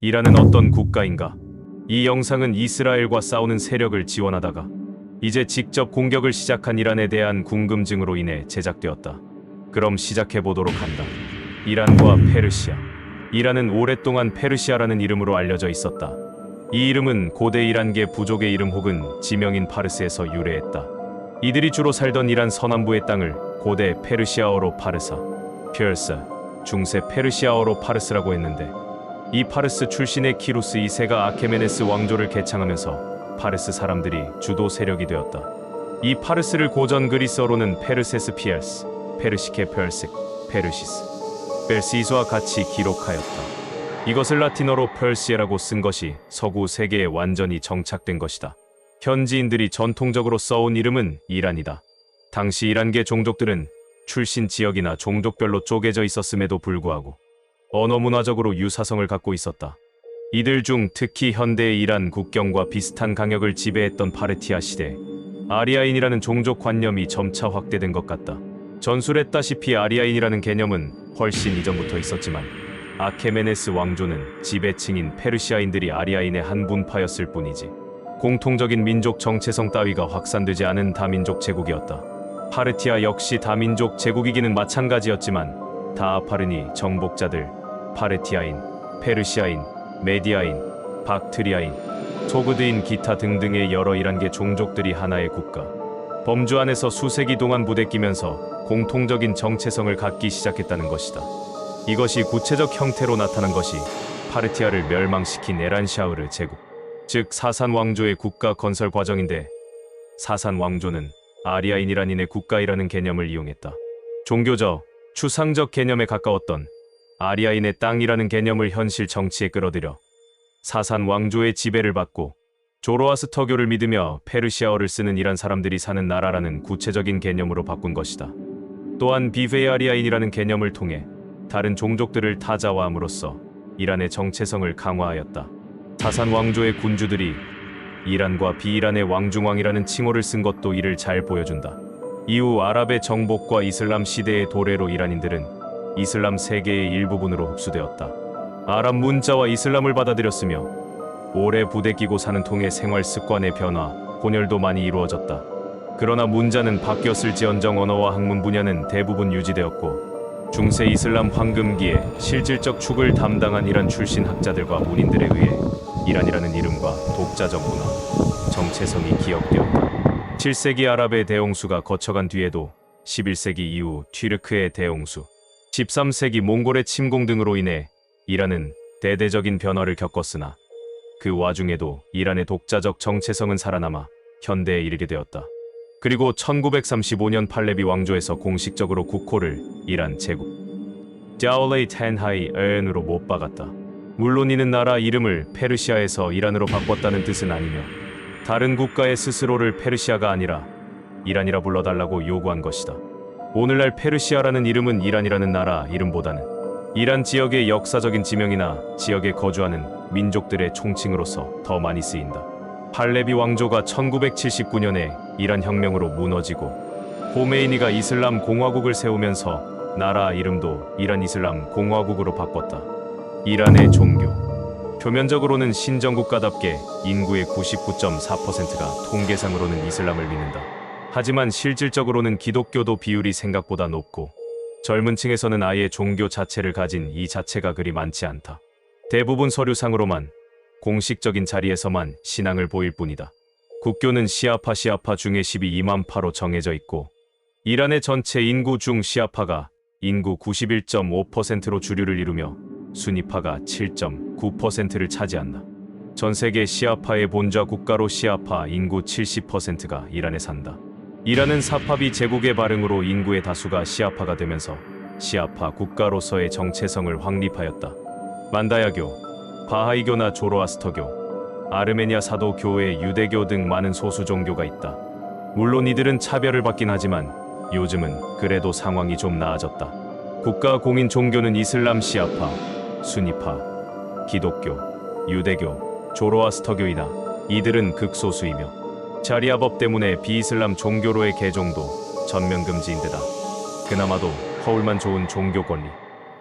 이란은 어떤 국가인가? 이 영상은 이스라엘과 싸우는 세력을 지원하다가 이제 직접 공격을 시작한 이란에 대한 궁금증으로 인해 제작되었다. 그럼 시작해보도록 한다. 이란과 페르시아. 이란은 오랫동안 페르시아라는 이름으로 알려져 있었다. 이 이름은 고대 이란계 부족의 이름 혹은 지명인 파르스에서 유래했다. 이들이 주로 살던 이란 서남부의 땅을 고대 페르시아어로 파르사, 페르스, 중세 페르시아어로 파르스라고 했는데, 이 파르스 출신의 키루스 2세가 아케메네스 왕조를 개창하면서 파르스 사람들이 주도 세력이 되었다. 이 파르스를 고전 그리스어로는 페르세스 피엘스, 페르시케 페르식, 페르시스, 벨시스와 같이 기록하였다. 이것을 라틴어로 펄시에라고 쓴 것이 서구 세계에 완전히 정착된 것이다. 현지인들이 전통적으로 써온 이름은 이란이다. 당시 이란계 종족들은 출신 지역이나 종족별로 쪼개져 있었음에도 불구하고 언어 문화적으로 유사성을 갖고 있었다. 이들 중 특히 현대의 이란 국경과 비슷한 강역을 지배했던 파르티아 시대, 아리아인이라는 종족관념이 점차 확대된 것 같다. 전술했다시피 아리아인이라는 개념은 훨씬 이전부터 있었지만 아케메네스 왕조는 지배층인 페르시아인들이 아리아인의 한 분파였을 뿐이지 공통적인 민족 정체성 따위가 확산되지 않은 다민족 제국이었다. 파르티아 역시 다민족 제국이기는 마찬가지였지만 다아파르니 정복자들, 파르티아인, 페르시아인, 메디아인, 박트리아인, 토그드인 기타 등등의 여러 이란계 종족들이 하나의 국가, 범주 안에서 수세기 동안 부대끼면서 공통적인 정체성을 갖기 시작했다는 것이다. 이것이 구체적 형태로 나타난 것이 파르티아를 멸망시킨 에란샤흐르 제국, 즉 사산 왕조의 국가 건설 과정인데, 사산 왕조는 아리아인 이란인의 국가이라는 개념을 이용했다. 종교적, 추상적 개념에 가까웠던 아리아인의 땅이라는 개념을 현실 정치에 끌어들여 사산 왕조의 지배를 받고 조로아스터교를 믿으며 페르시아어를 쓰는 이란 사람들이 사는 나라라는 구체적인 개념으로 바꾼 것이다. 또한 비페아리아인이라는 개념을 통해 다른 종족들을 타자화함으로써 이란의 정체성을 강화하였다. 사산 왕조의 군주들이 이란과 비이란의 왕중왕이라는 칭호를 쓴 것도 이를 잘 보여준다. 이후 아랍의 정복과 이슬람 시대의 도래로 이란인들은 이슬람 세계의 일부분으로 흡수되었다. 아랍 문자와 이슬람을 받아들였으며 오래 부대끼고 사는 통의 생활 습관의 변화, 혼혈도 많이 이루어졌다. 그러나 문자는 바뀌었을지언정 언어와 학문 분야는 대부분 유지되었고, 중세 이슬람 황금기에 실질적 축을 담당한 이란 출신 학자들과 문인들에 의해 이란이라는 이름과 독자적 문화, 정체성이 기억되었다. 7세기 아랍의 대홍수가 거쳐간 뒤에도 11세기 이후 튀르크의 대홍수, 13세기 몽골의 침공 등으로 인해 이란은 대대적인 변화를 겪었으나 그 와중에도 이란의 독자적 정체성은 살아남아 현대에 이르게 되었다. 그리고 1935년 팔레비 왕조에서 공식적으로 국호를 이란 제국 자올레이 텐하이 에엔으로 못 박았다. 물론 이는 나라 이름을 페르시아에서 이란으로 바꿨다는 뜻은 아니며 다른 국가의 스스로를 페르시아가 아니라 이란이라 불러달라고 요구한 것이다. 오늘날 페르시아라는 이름은 이란이라는 나라 이름보다는 이란 지역의 역사적인 지명이나 지역에 거주하는 민족들의 총칭으로서 더 많이 쓰인다. 팔레비 왕조가 1979년에 이란 혁명으로 무너지고 호메이니가 이슬람 공화국을 세우면서 나라 이름도 이란 이슬람 공화국으로 바꿨다. 이란의 종교. 표면적으로는 신정국가답게 인구의 99.4%가 통계상으로는 이슬람을 믿는다. 하지만 실질적으로는 기독교도 비율이 생각보다 높고 젊은 층에서는 아예 종교 자체를 가진 이 자체가 그리 많지 않다. 대부분 서류상으로만 공식적인 자리에서만 신앙을 보일 뿐이다. 국교는 시아파 중에 12만파로 정해져 있고 이란의 전체 인구 중 시아파가 인구 91.5%로 주류를 이루며 수니파가 7.9%를 차지한다. 전 세계 시아파의 본좌 국가로 시아파 인구 70%가 이란에 산다. 이란은 사파비 제국의 발흥으로 인구의 다수가 시아파가 되면서 시아파 국가로서의 정체성을 확립하였다. 만다야교, 바하이교나 조로아스터교, 아르메니아 사도교회, 유대교 등 많은 소수 종교가 있다. 물론 이들은 차별을 받긴 하지만 요즘은 그래도 상황이 좀 나아졌다. 국가 공인 종교는 이슬람, 시아파, 수니파, 기독교, 유대교, 조로아스터교이다. 이들은 극소수이며 자리아법 때문에 비이슬람 종교로의 개종도 전면 금지인 데다 그나마도 허울만 좋은 종교 권리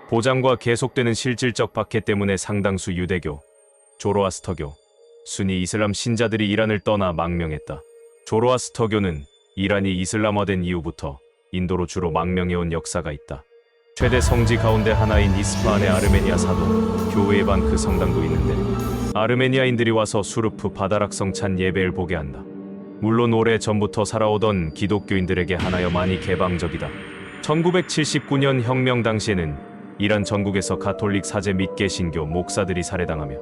보장과 계속되는 실질적 박해 때문에 상당수 유대교, 조로아스터교, 순위 이슬람 신자들이 이란을 떠나 망명했다. 조로아스터교는 이란이 이슬람화된 이후부터 인도로 주로 망명해온 역사가 있다. 최대 성지 가운데 하나인 이스파한의 아르메니아 사도 교회에 반 그 성당도 있는데 아르메니아인들이 와서 수르프 바다락성 찬 예배를 보게 한다. 물론 오래 전부터 살아오던 기독교인들에게 하나여 많이 개방적이다. 1979년 혁명 당시에는 이란 전국에서 가톨릭 사제 및 개신교 목사들이 살해당하며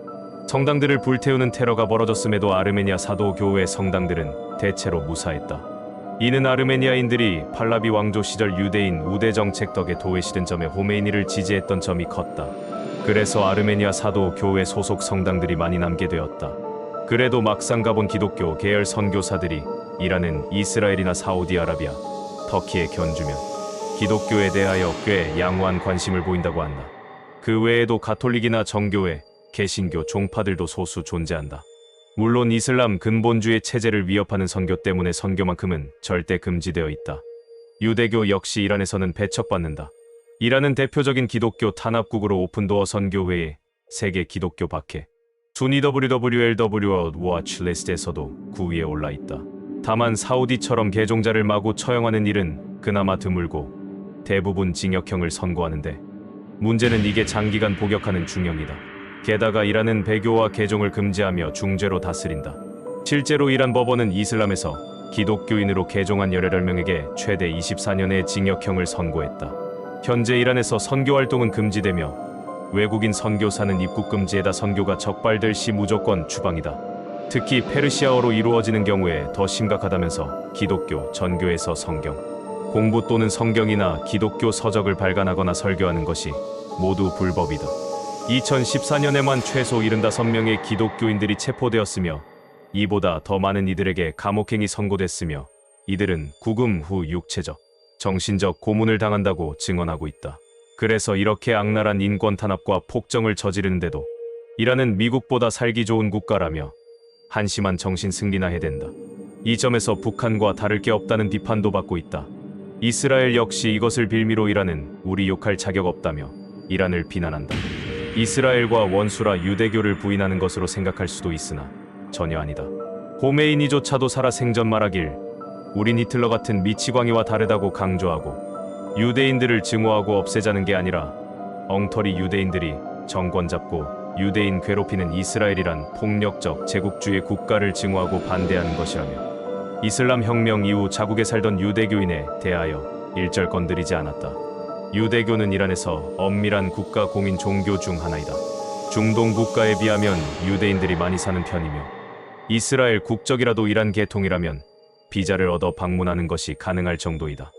성당들을 불태우는 테러가 벌어졌음에도 아르메니아 사도 교회 성당들은 대체로 무사했다. 이는 아르메니아인들이 팔라비 왕조 시절 유대인 우대 정책 덕에 도외시된 점에 호메이니를 지지했던 점이 컸다. 그래서 아르메니아 사도 교회 소속 성당들이 많이 남게 되었다. 그래도 막상 가본 기독교 계열 선교사들이 이란은 이스라엘이나 사우디아라비아, 터키에 견주면 기독교에 대하여 꽤 양호한 관심을 보인다고 한다. 그 외에도 가톨릭이나 정교회, 개신교 종파들도 소수 존재한다. 물론 이슬람 근본주의 체제를 위협하는 선교 때문에 선교만큼은 절대 금지되어 있다. 유대교 역시 이란에서는 배척받는다. 이란은 대표적인 기독교 탄압국으로 오픈도어 선교회에 세계 기독교 박해, 순위 WWLW World Watch 리스트에서도 9위에 올라 있다. 다만 사우디처럼 개종자를 마구 처형하는 일은 그나마 드물고 대부분 징역형을 선고하는데 문제는 이게 장기간 복역하는 중형이다. 게다가 이란은 배교와 개종을 금지하며 중죄로 다스린다. 실제로 이란 법원은 이슬람에서 기독교인으로 개종한 18명에게 최대 24년의 징역형을 선고했다. 현재 이란에서 선교활동은 금지되며 외국인 선교사는 입국 금지에다 선교가 적발될 시 무조건 추방이다. 특히 페르시아어로 이루어지는 경우에 더 심각하다면서 기독교 전교에서 성경 공부 또는 성경이나 기독교 서적을 발간하거나 설교하는 것이 모두 불법이다. 2014년에만 최소 75명의 기독교인들이 체포되었으며 이보다 더 많은 이들에게 감옥행이 선고됐으며 이들은 구금 후 육체적, 정신적 고문을 당한다고 증언하고 있다. 그래서 이렇게 악랄한 인권 탄압과 폭정을 저지르는데도 이란은 미국보다 살기 좋은 국가라며 한심한 정신 승리나 해댄다. 이 점에서 북한과 다를 게 없다는 비판도 받고 있다. 이스라엘 역시 이것을 빌미로 이란은 우리 욕할 자격 없다며 이란을 비난한다. 이스라엘과 원수라 유대교를 부인하는 것으로 생각할 수도 있으나 전혀 아니다. 호메이니조차도 살아 생전 말하길 우린 히틀러 같은 미치광이와 다르다고 강조하고 유대인들을 증오하고 없애자는 게 아니라 엉터리 유대인들이 정권 잡고 유대인 괴롭히는 이스라엘이란 폭력적 제국주의 국가를 증오하고 반대하는 것이라며 이슬람 혁명 이후 자국에 살던 유대교인에 대하여 일절 건드리지 않았다. 유대교는 이란에서 엄밀한 국가 공인 종교 중 하나이다. 중동 국가에 비하면 유대인들이 많이 사는 편이며 이스라엘 국적이라도 이란 계통이라면 비자를 얻어 방문하는 것이 가능할 정도이다.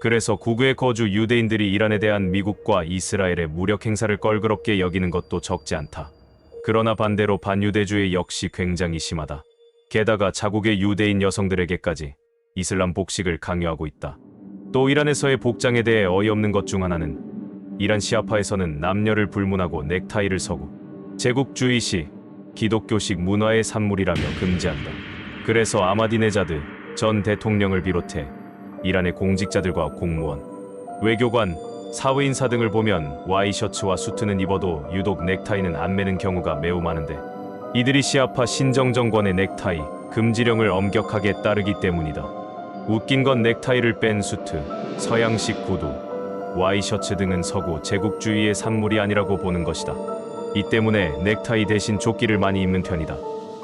그래서 국외 거주 유대인들이 이란에 대한 미국과 이스라엘의 무력 행사를 껄끄럽게 여기는 것도 적지 않다. 그러나 반대로 반유대주의 역시 굉장히 심하다. 게다가 자국의 유대인 여성들에게까지 이슬람 복식을 강요하고 있다. 또 이란에서의 복장에 대해 어이없는 것 중 하나는 이란 시아파에서는 남녀를 불문하고 넥타이를 서고 제국주의식, 기독교식 문화의 산물이라며 금지한다. 그래서 아마디네자드 전 대통령을 비롯해 이란의 공직자들과 공무원, 외교관, 사회인사 등을 보면 와이셔츠와 수트는 입어도 유독 넥타이는 안 매는 경우가 매우 많은데 이들이 시아파 신정정권의 넥타이 금지령을 엄격하게 따르기 때문이다. 웃긴 건 넥타이를 뺀 수트, 서양식 구두, 와이셔츠 등은 서구 제국주의의 산물이 아니라고 보는 것이다. 이 때문에 넥타이 대신 조끼를 많이 입는 편이다.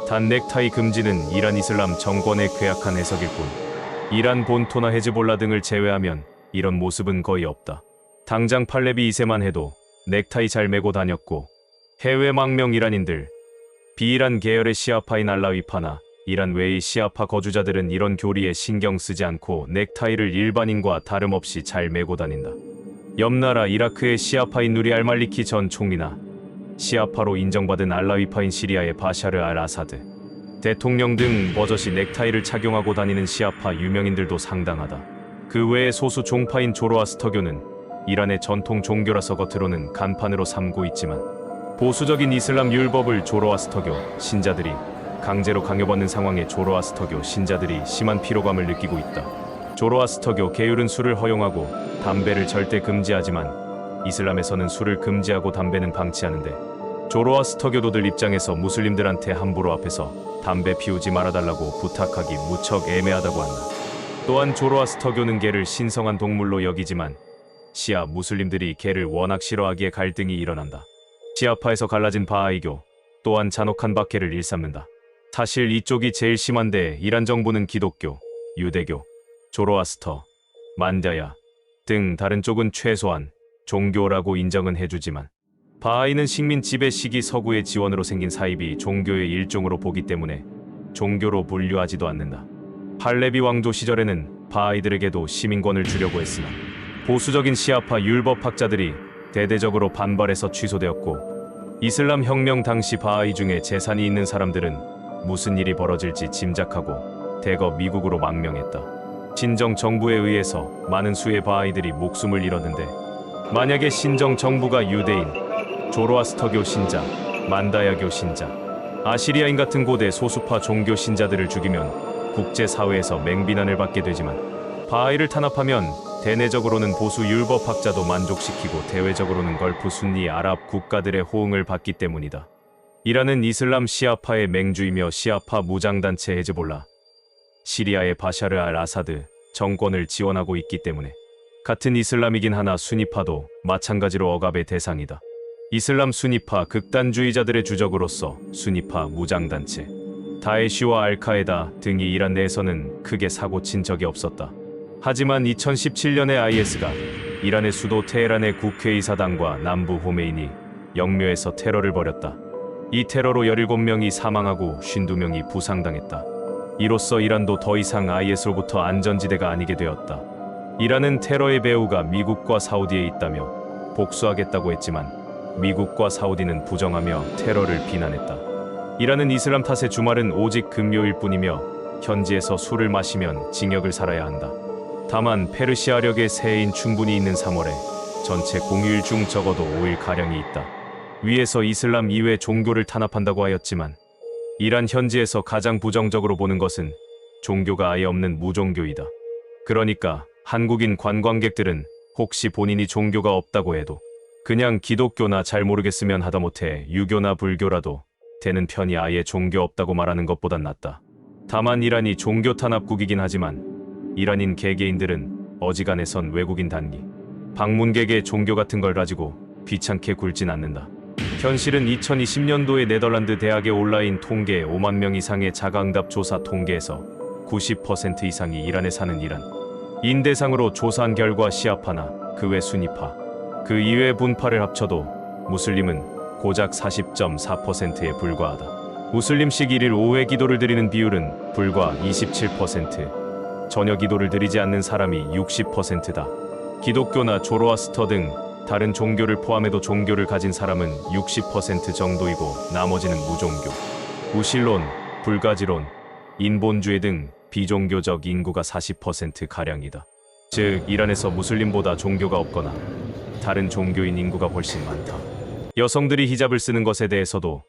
단 넥타이 금지는 이란 이슬람 정권의 괴악한 해석일 뿐 이란 본토나 헤즈볼라 등을 제외하면 이런 모습은 거의 없다. 당장 팔레비 2세만 해도 넥타이 잘 매고 다녔고 해외 망명 이란인들, 비이란 계열의 시아파인 알라위파나 이란 외의 시아파 거주자들은 이런 교리에 신경 쓰지 않고 넥타이를 일반인과 다름없이 잘 매고 다닌다. 옆나라 이라크의 시아파인 누리 알말리키 전 총리나 시아파로 인정받은 알라위파인 시리아의 바샤르 알 아사드 대통령 등 버젓이 넥타이를 착용하고 다니는 시아파 유명인들도 상당하다. 그 외에 소수 종파인 조로아스터교는 이란의 전통 종교라서 겉으로는 간판으로 삼고 있지만 보수적인 이슬람 율법을 조로아스터교 신자들이 강제로 강요받는 상황에 조로아스터교 신자들이 심한 피로감을 느끼고 있다. 조로아스터교 계율은 술을 허용하고 담배를 절대 금지하지만 이슬람에서는 술을 금지하고 담배는 방치하는데 조로아스터교도들 입장에서 무슬림들한테 함부로 앞에서 담배 피우지 말아달라고 부탁하기 무척 애매하다고 한다. 또한 조로아스터교는 개를 신성한 동물로 여기지만 시아 무슬림들이 개를 워낙 싫어하기에 갈등이 일어난다. 시아파에서 갈라진 바하이교 또한 잔혹한 박해를 일삼는다. 사실 이쪽이 제일 심한데 이란 정부는 기독교, 유대교, 조로아스터, 만다야 등 다른 쪽은 최소한 종교라고 인정은 해주지만 바하이는 식민 지배 시기 서구의 지원으로 생긴 사이비 종교의 일종으로 보기 때문에 종교로 분류하지도 않는다. 팔레비 왕조 시절에는 바하이들에게도 시민권을 주려고 했으나 보수적인 시아파 율법학자들이 대대적으로 반발해서 취소되었고 이슬람 혁명 당시 바하이 중에 재산이 있는 사람들은 무슨 일이 벌어질지 짐작하고 대거 미국으로 망명했다. 신정 정부에 의해서 많은 수의 바하이들이 목숨을 잃었는데 만약에 신정 정부가 유대인, 조로아스터교 신자, 만다야교 신자, 아시리아인 같은 고대 소수파 종교 신자들을 죽이면 국제사회에서 맹비난을 받게 되지만 바하이를 탄압하면 대내적으로는 보수 율법학자도 만족시키고 대외적으로는 걸프 순니 아랍 국가들의 호응을 받기 때문이다. 이란은 이슬람 시아파의 맹주이며 시아파 무장단체 헤즈볼라, 시리아의 바샤르 알 아사드 정권을 지원하고 있기 때문에 같은 이슬람이긴 하나 수니파도 마찬가지로 억압의 대상이다. 이슬람 수니파 극단주의자들의 주적으로서 수니파 무장단체, 다에시와 알카에다 등이 이란 내에서는 크게 사고친 적이 없었다. 하지만 2017년에 IS가 이란의 수도 테헤란의 국회의사당과 남부 호메이니 영묘에서 테러를 벌였다. 이 테러로 17명이 사망하고 52명이 부상당했다. 이로써 이란도 더 이상 IS로부터 안전지대가 아니게 되었다. 이란은 테러의 배후가 미국과 사우디에 있다며 복수하겠다고 했지만 미국과 사우디는 부정하며 테러를 비난했다. 이란은 이슬람 탓에 주말은 오직 금요일 뿐이며 현지에서 술을 마시면 징역을 살아야 한다. 다만 페르시아력의 새해인 충분히 있는 3월에 전체 공휴일 중 적어도 5일가량이 있다. 위에서 이슬람 이외 종교를 탄압한다고 하였지만 이란 현지에서 가장 부정적으로 보는 것은 종교가 아예 없는 무종교이다. 그러니까 한국인 관광객들은 혹시 본인이 종교가 없다고 해도 그냥 기독교나 잘 모르겠으면 하다못해 유교나 불교라도 되는 편이 아예 종교 없다고 말하는 것보단 낫다. 다만 이란이 종교 탄압국이긴 하지만 이란인 개개인들은 어지간해선 외국인 단기, 방문객의 종교 같은 걸 가지고 귀찮게 굴진 않는다. 현실은 2020년도에 네덜란드 대학의 온라인 통계 5만 명 이상의 자가응답 조사 통계에서 90% 이상이 이란에 사는 이란 인 대상으로 조사한 결과 시아파나 그 외 수니파, 그 이외 분파를 합쳐도 무슬림은 고작 40.4%에 불과하다. 무슬림식 1일 오후에 기도를 드리는 비율은 불과 27%, 저녁 기도를 드리지 않는 사람이 60%다. 기독교나 조로아스터 등 다른 종교를 포함해도 종교를 가진 사람은 60% 정도이고 나머지는 무종교, 무신론, 불가지론, 인본주의 등 비종교적 인구가 40%가량이다. 즉 이란에서 무슬림보다 종교가 없거나 다른 종교인 인구가 훨씬 많다. 여성들이 히잡을 쓰는 것에 대해서도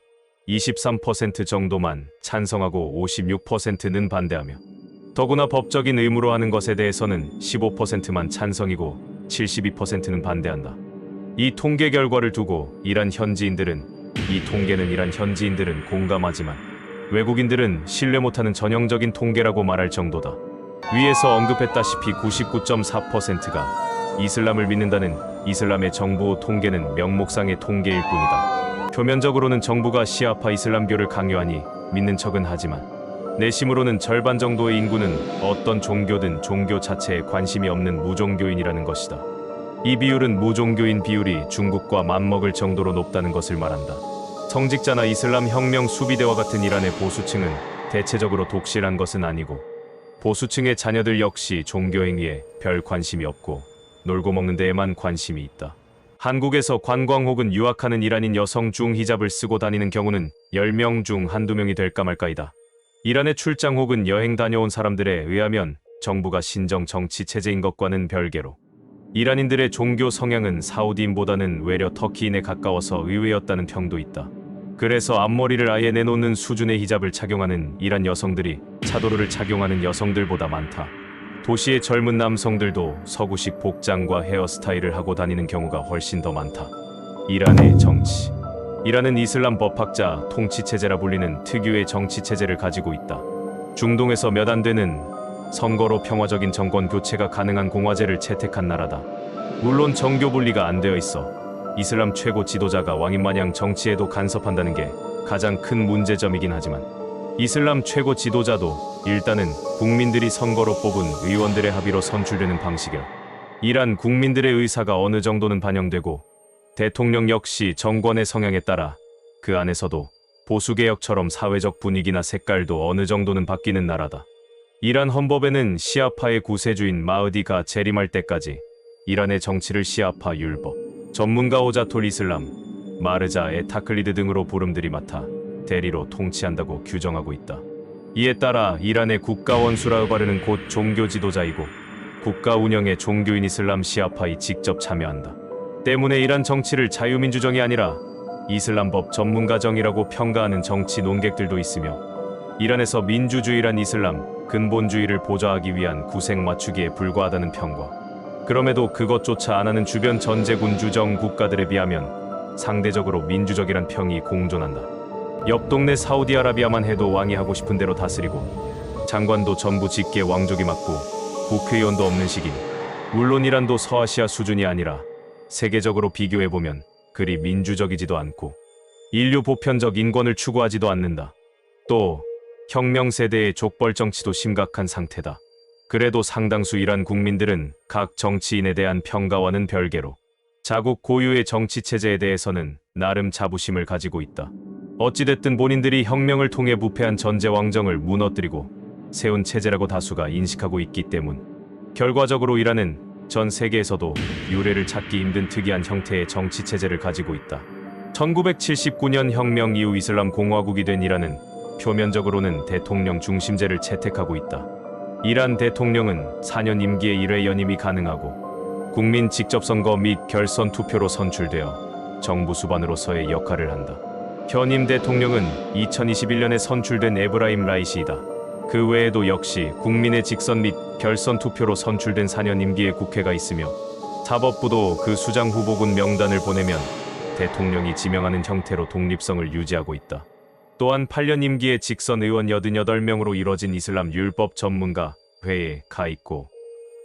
23% 정도만 찬성하고 56%는 반대하며 더구나 법적인 의무로 하는 것에 대해서는 15%만 찬성이고 72%는 반대한다. 이 통계 결과를 두고 이란 현지인들은 공감하지만 외국인들은 신뢰 못하는 전형적인 통계라고 말할 정도다. 위에서 언급했다시피 99.4%가 이슬람을 믿는다는 이슬람의 정부 통계는 명목상의 통계일 뿐이다. 표면적으로는 정부가 시아파 이슬람교를 강요하니 믿는 척은 하지만 내심으로는 절반 정도의 인구는 어떤 종교든 종교 자체에 관심이 없는 무종교인이라는 것이다. 이 비율은 무종교인 비율이 중국과 맞먹을 정도로 높다는 것을 말한다. 성직자나 이슬람 혁명 수비대와 같은 이란의 보수층은 대체적으로 독실한 것은 아니고 보수층의 자녀들 역시 종교 행위에 별 관심이 없고 놀고 먹는 데에만 관심이 있다. 한국에서 관광 혹은 유학하는 이란인 여성 중 히잡을 쓰고 다니는 경우는 10명 중 한두 명이 될까 말까이다. 이란에 출장 혹은 여행 다녀온 사람들에 의하면 정부가 신정 정치 체제인 것과는 별개로 이란인들의 종교 성향은 사우디인보다는 외려 터키인에 가까워서 의외였다는 평도 있다. 그래서 앞머리를 아예 내놓는 수준의 히잡을 착용하는 이란 여성들이 차도르를 착용하는 여성들보다 많다. 도시의 젊은 남성들도 서구식 복장과 헤어스타일을 하고 다니는 경우가 훨씬 더 많다. 이란의 정치, 이란은 이슬람 법학자 통치체제라 불리는 특유의 정치체제를 가지고 있다. 중동에서 몇 안 되는 선거로 평화적인 정권 교체가 가능한 공화제를 채택한 나라다. 물론 정교 분리가 안 되어 있어 이슬람 최고 지도자가 왕인마냥 정치에도 간섭한다는 게 가장 큰 문제점이긴 하지만 이슬람 최고 지도자도 일단은 국민들이 선거로 뽑은 의원들의 합의로 선출되는 방식이라 이란 국민들의 의사가 어느 정도는 반영되고 대통령 역시 정권의 성향에 따라 그 안에서도 보수개혁처럼 사회적 분위기나 색깔도 어느 정도는 바뀌는 나라다. 이란 헌법에는 시아파의 구세주인 마흐디가 재림할 때까지 이란의 정치를 시아파 율법, 전문가 오자톨 이슬람, 마르자 에타클리드 등으로 부름들이 맡아 대리로 통치한다고 규정하고 있다. 이에 따라 이란의 국가원수 라흐바르는 곧 종교 지도자이고 국가 운영에 종교인 이슬람 시아파이 직접 참여한다. 때문에 이란 정치를 자유민주정이 아니라 이슬람법 전문가정이라고 평가하는 정치 논객들도 있으며 이란에서 민주주의란 이슬람 근본주의를 보좌하기 위한 구색 맞추기에 불과하다는 평가. 그럼에도 그것조차 안 하는 주변 전제군주정 국가들에 비하면 상대적으로 민주적이란 평이 공존한다. 옆 동네 사우디아라비아만 해도 왕이 하고 싶은 대로 다스리고 장관도 전부 직계 왕족이 맡고 국회의원도 없는 시기. 물론 이란도 서아시아 수준이 아니라 세계적으로 비교해보면 그리 민주적이지도 않고 인류 보편적 인권을 추구하지도 않는다. 또 혁명 세대의 족벌 정치도 심각한 상태다. 그래도 상당수 이란 국민들은 각 정치인에 대한 평가와는 별개로 자국 고유의 정치 체제에 대해서는 나름 자부심을 가지고 있다. 어찌됐든 본인들이 혁명을 통해 부패한 전제 왕정을 무너뜨리고 세운 체제라고 다수가 인식하고 있기 때문. 결과적으로 이란은 전 세계에서도 유례를 찾기 힘든 특이한 형태의 정치 체제를 가지고 있다. 1979년 혁명 이후 이슬람 공화국이 된 이란은 표면적으로는 대통령 중심제를 채택하고 있다. 이란 대통령은 4년 임기에 1회 연임이 가능하고 국민 직접 선거 및 결선 투표로 선출되어 정부 수반으로서의 역할을 한다. 현임 대통령은 2021년에 선출된 에브라임 라이시이다. 그 외에도 역시 국민의 직선 및 결선 투표로 선출된 4년 임기의 국회가 있으며 사법부도 그 수장 후보군 명단을 보내면 대통령이 지명하는 형태로 독립성을 유지하고 있다. 또한 8년 임기의 직선 의원 88명으로 이뤄진 이슬람 율법 전문가 회에 가 있고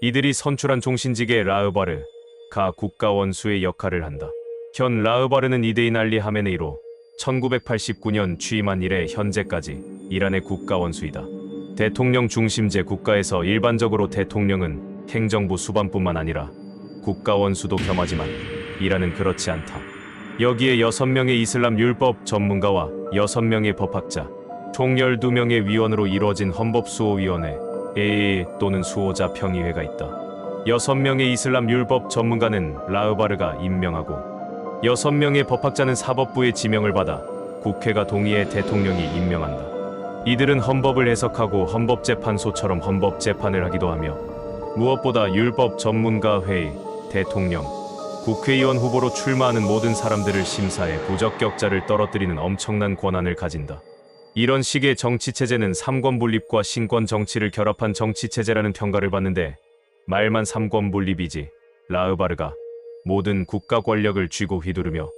이들이 선출한 종신직의 라흐바르가 국가원수의 역할을 한다. 현 라흐바르는 이데인 알리 하메네이로 1989년 취임한 이래 현재까지 이란의 국가원수이다. 대통령 중심제 국가에서 일반적으로 대통령은 행정부 수반뿐만 아니라 국가원수도 겸하지만 이란은 그렇지 않다. 여기에 6명의 이슬람 율법 전문가와 6명의 법학자, 총 12명의 위원으로 이루어진 헌법수호위원회 AA 또는 수호자 평의회가 있다. 6명의 이슬람 율법 전문가는 라흐바르가 임명하고 6명의 법학자는 사법부의 지명을 받아 국회가 동의해 대통령이 임명한다. 이들은 헌법을 해석하고 헌법재판소처럼 헌법재판을 하기도 하며 무엇보다 율법 전문가 회의, 대통령, 국회의원 후보로 출마하는 모든 사람들을 심사해 부적격자를 떨어뜨리는 엄청난 권한을 가진다. 이런 식의 정치체제는 삼권분립과 신권정치를 결합한 정치체제라는 평가를 받는데 말만 삼권분립이지 라흐바르가 모든 국가 권력을 쥐고 휘두르며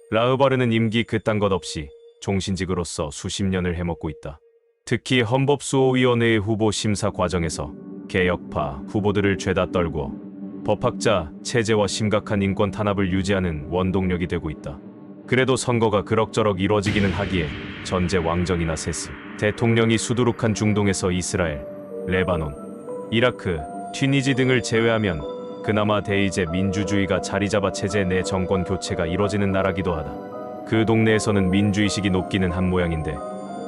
라흐바르는 임기 그딴 것 없이 종신직으로서 수십 년을 해먹고 있다. 특히 헌법수호위원회의 후보 심사 과정에서 개혁파 후보들을 죄다 떨구어 법학자, 체제와 심각한 인권 탄압을 유지하는 원동력이 되고 있다. 그래도 선거가 그럭저럭 이루어지기는 하기에 전제 왕정이나 세습, 대통령이 수두룩한 중동에서 이스라엘, 레바논, 이라크, 튀니지 등을 제외하면 그나마 대의제 민주주의가 자리잡아 체제 내 정권 교체가 이뤄지는 나라기도 하다. 그 동네에서는 민주의식이 높기는 한 모양인데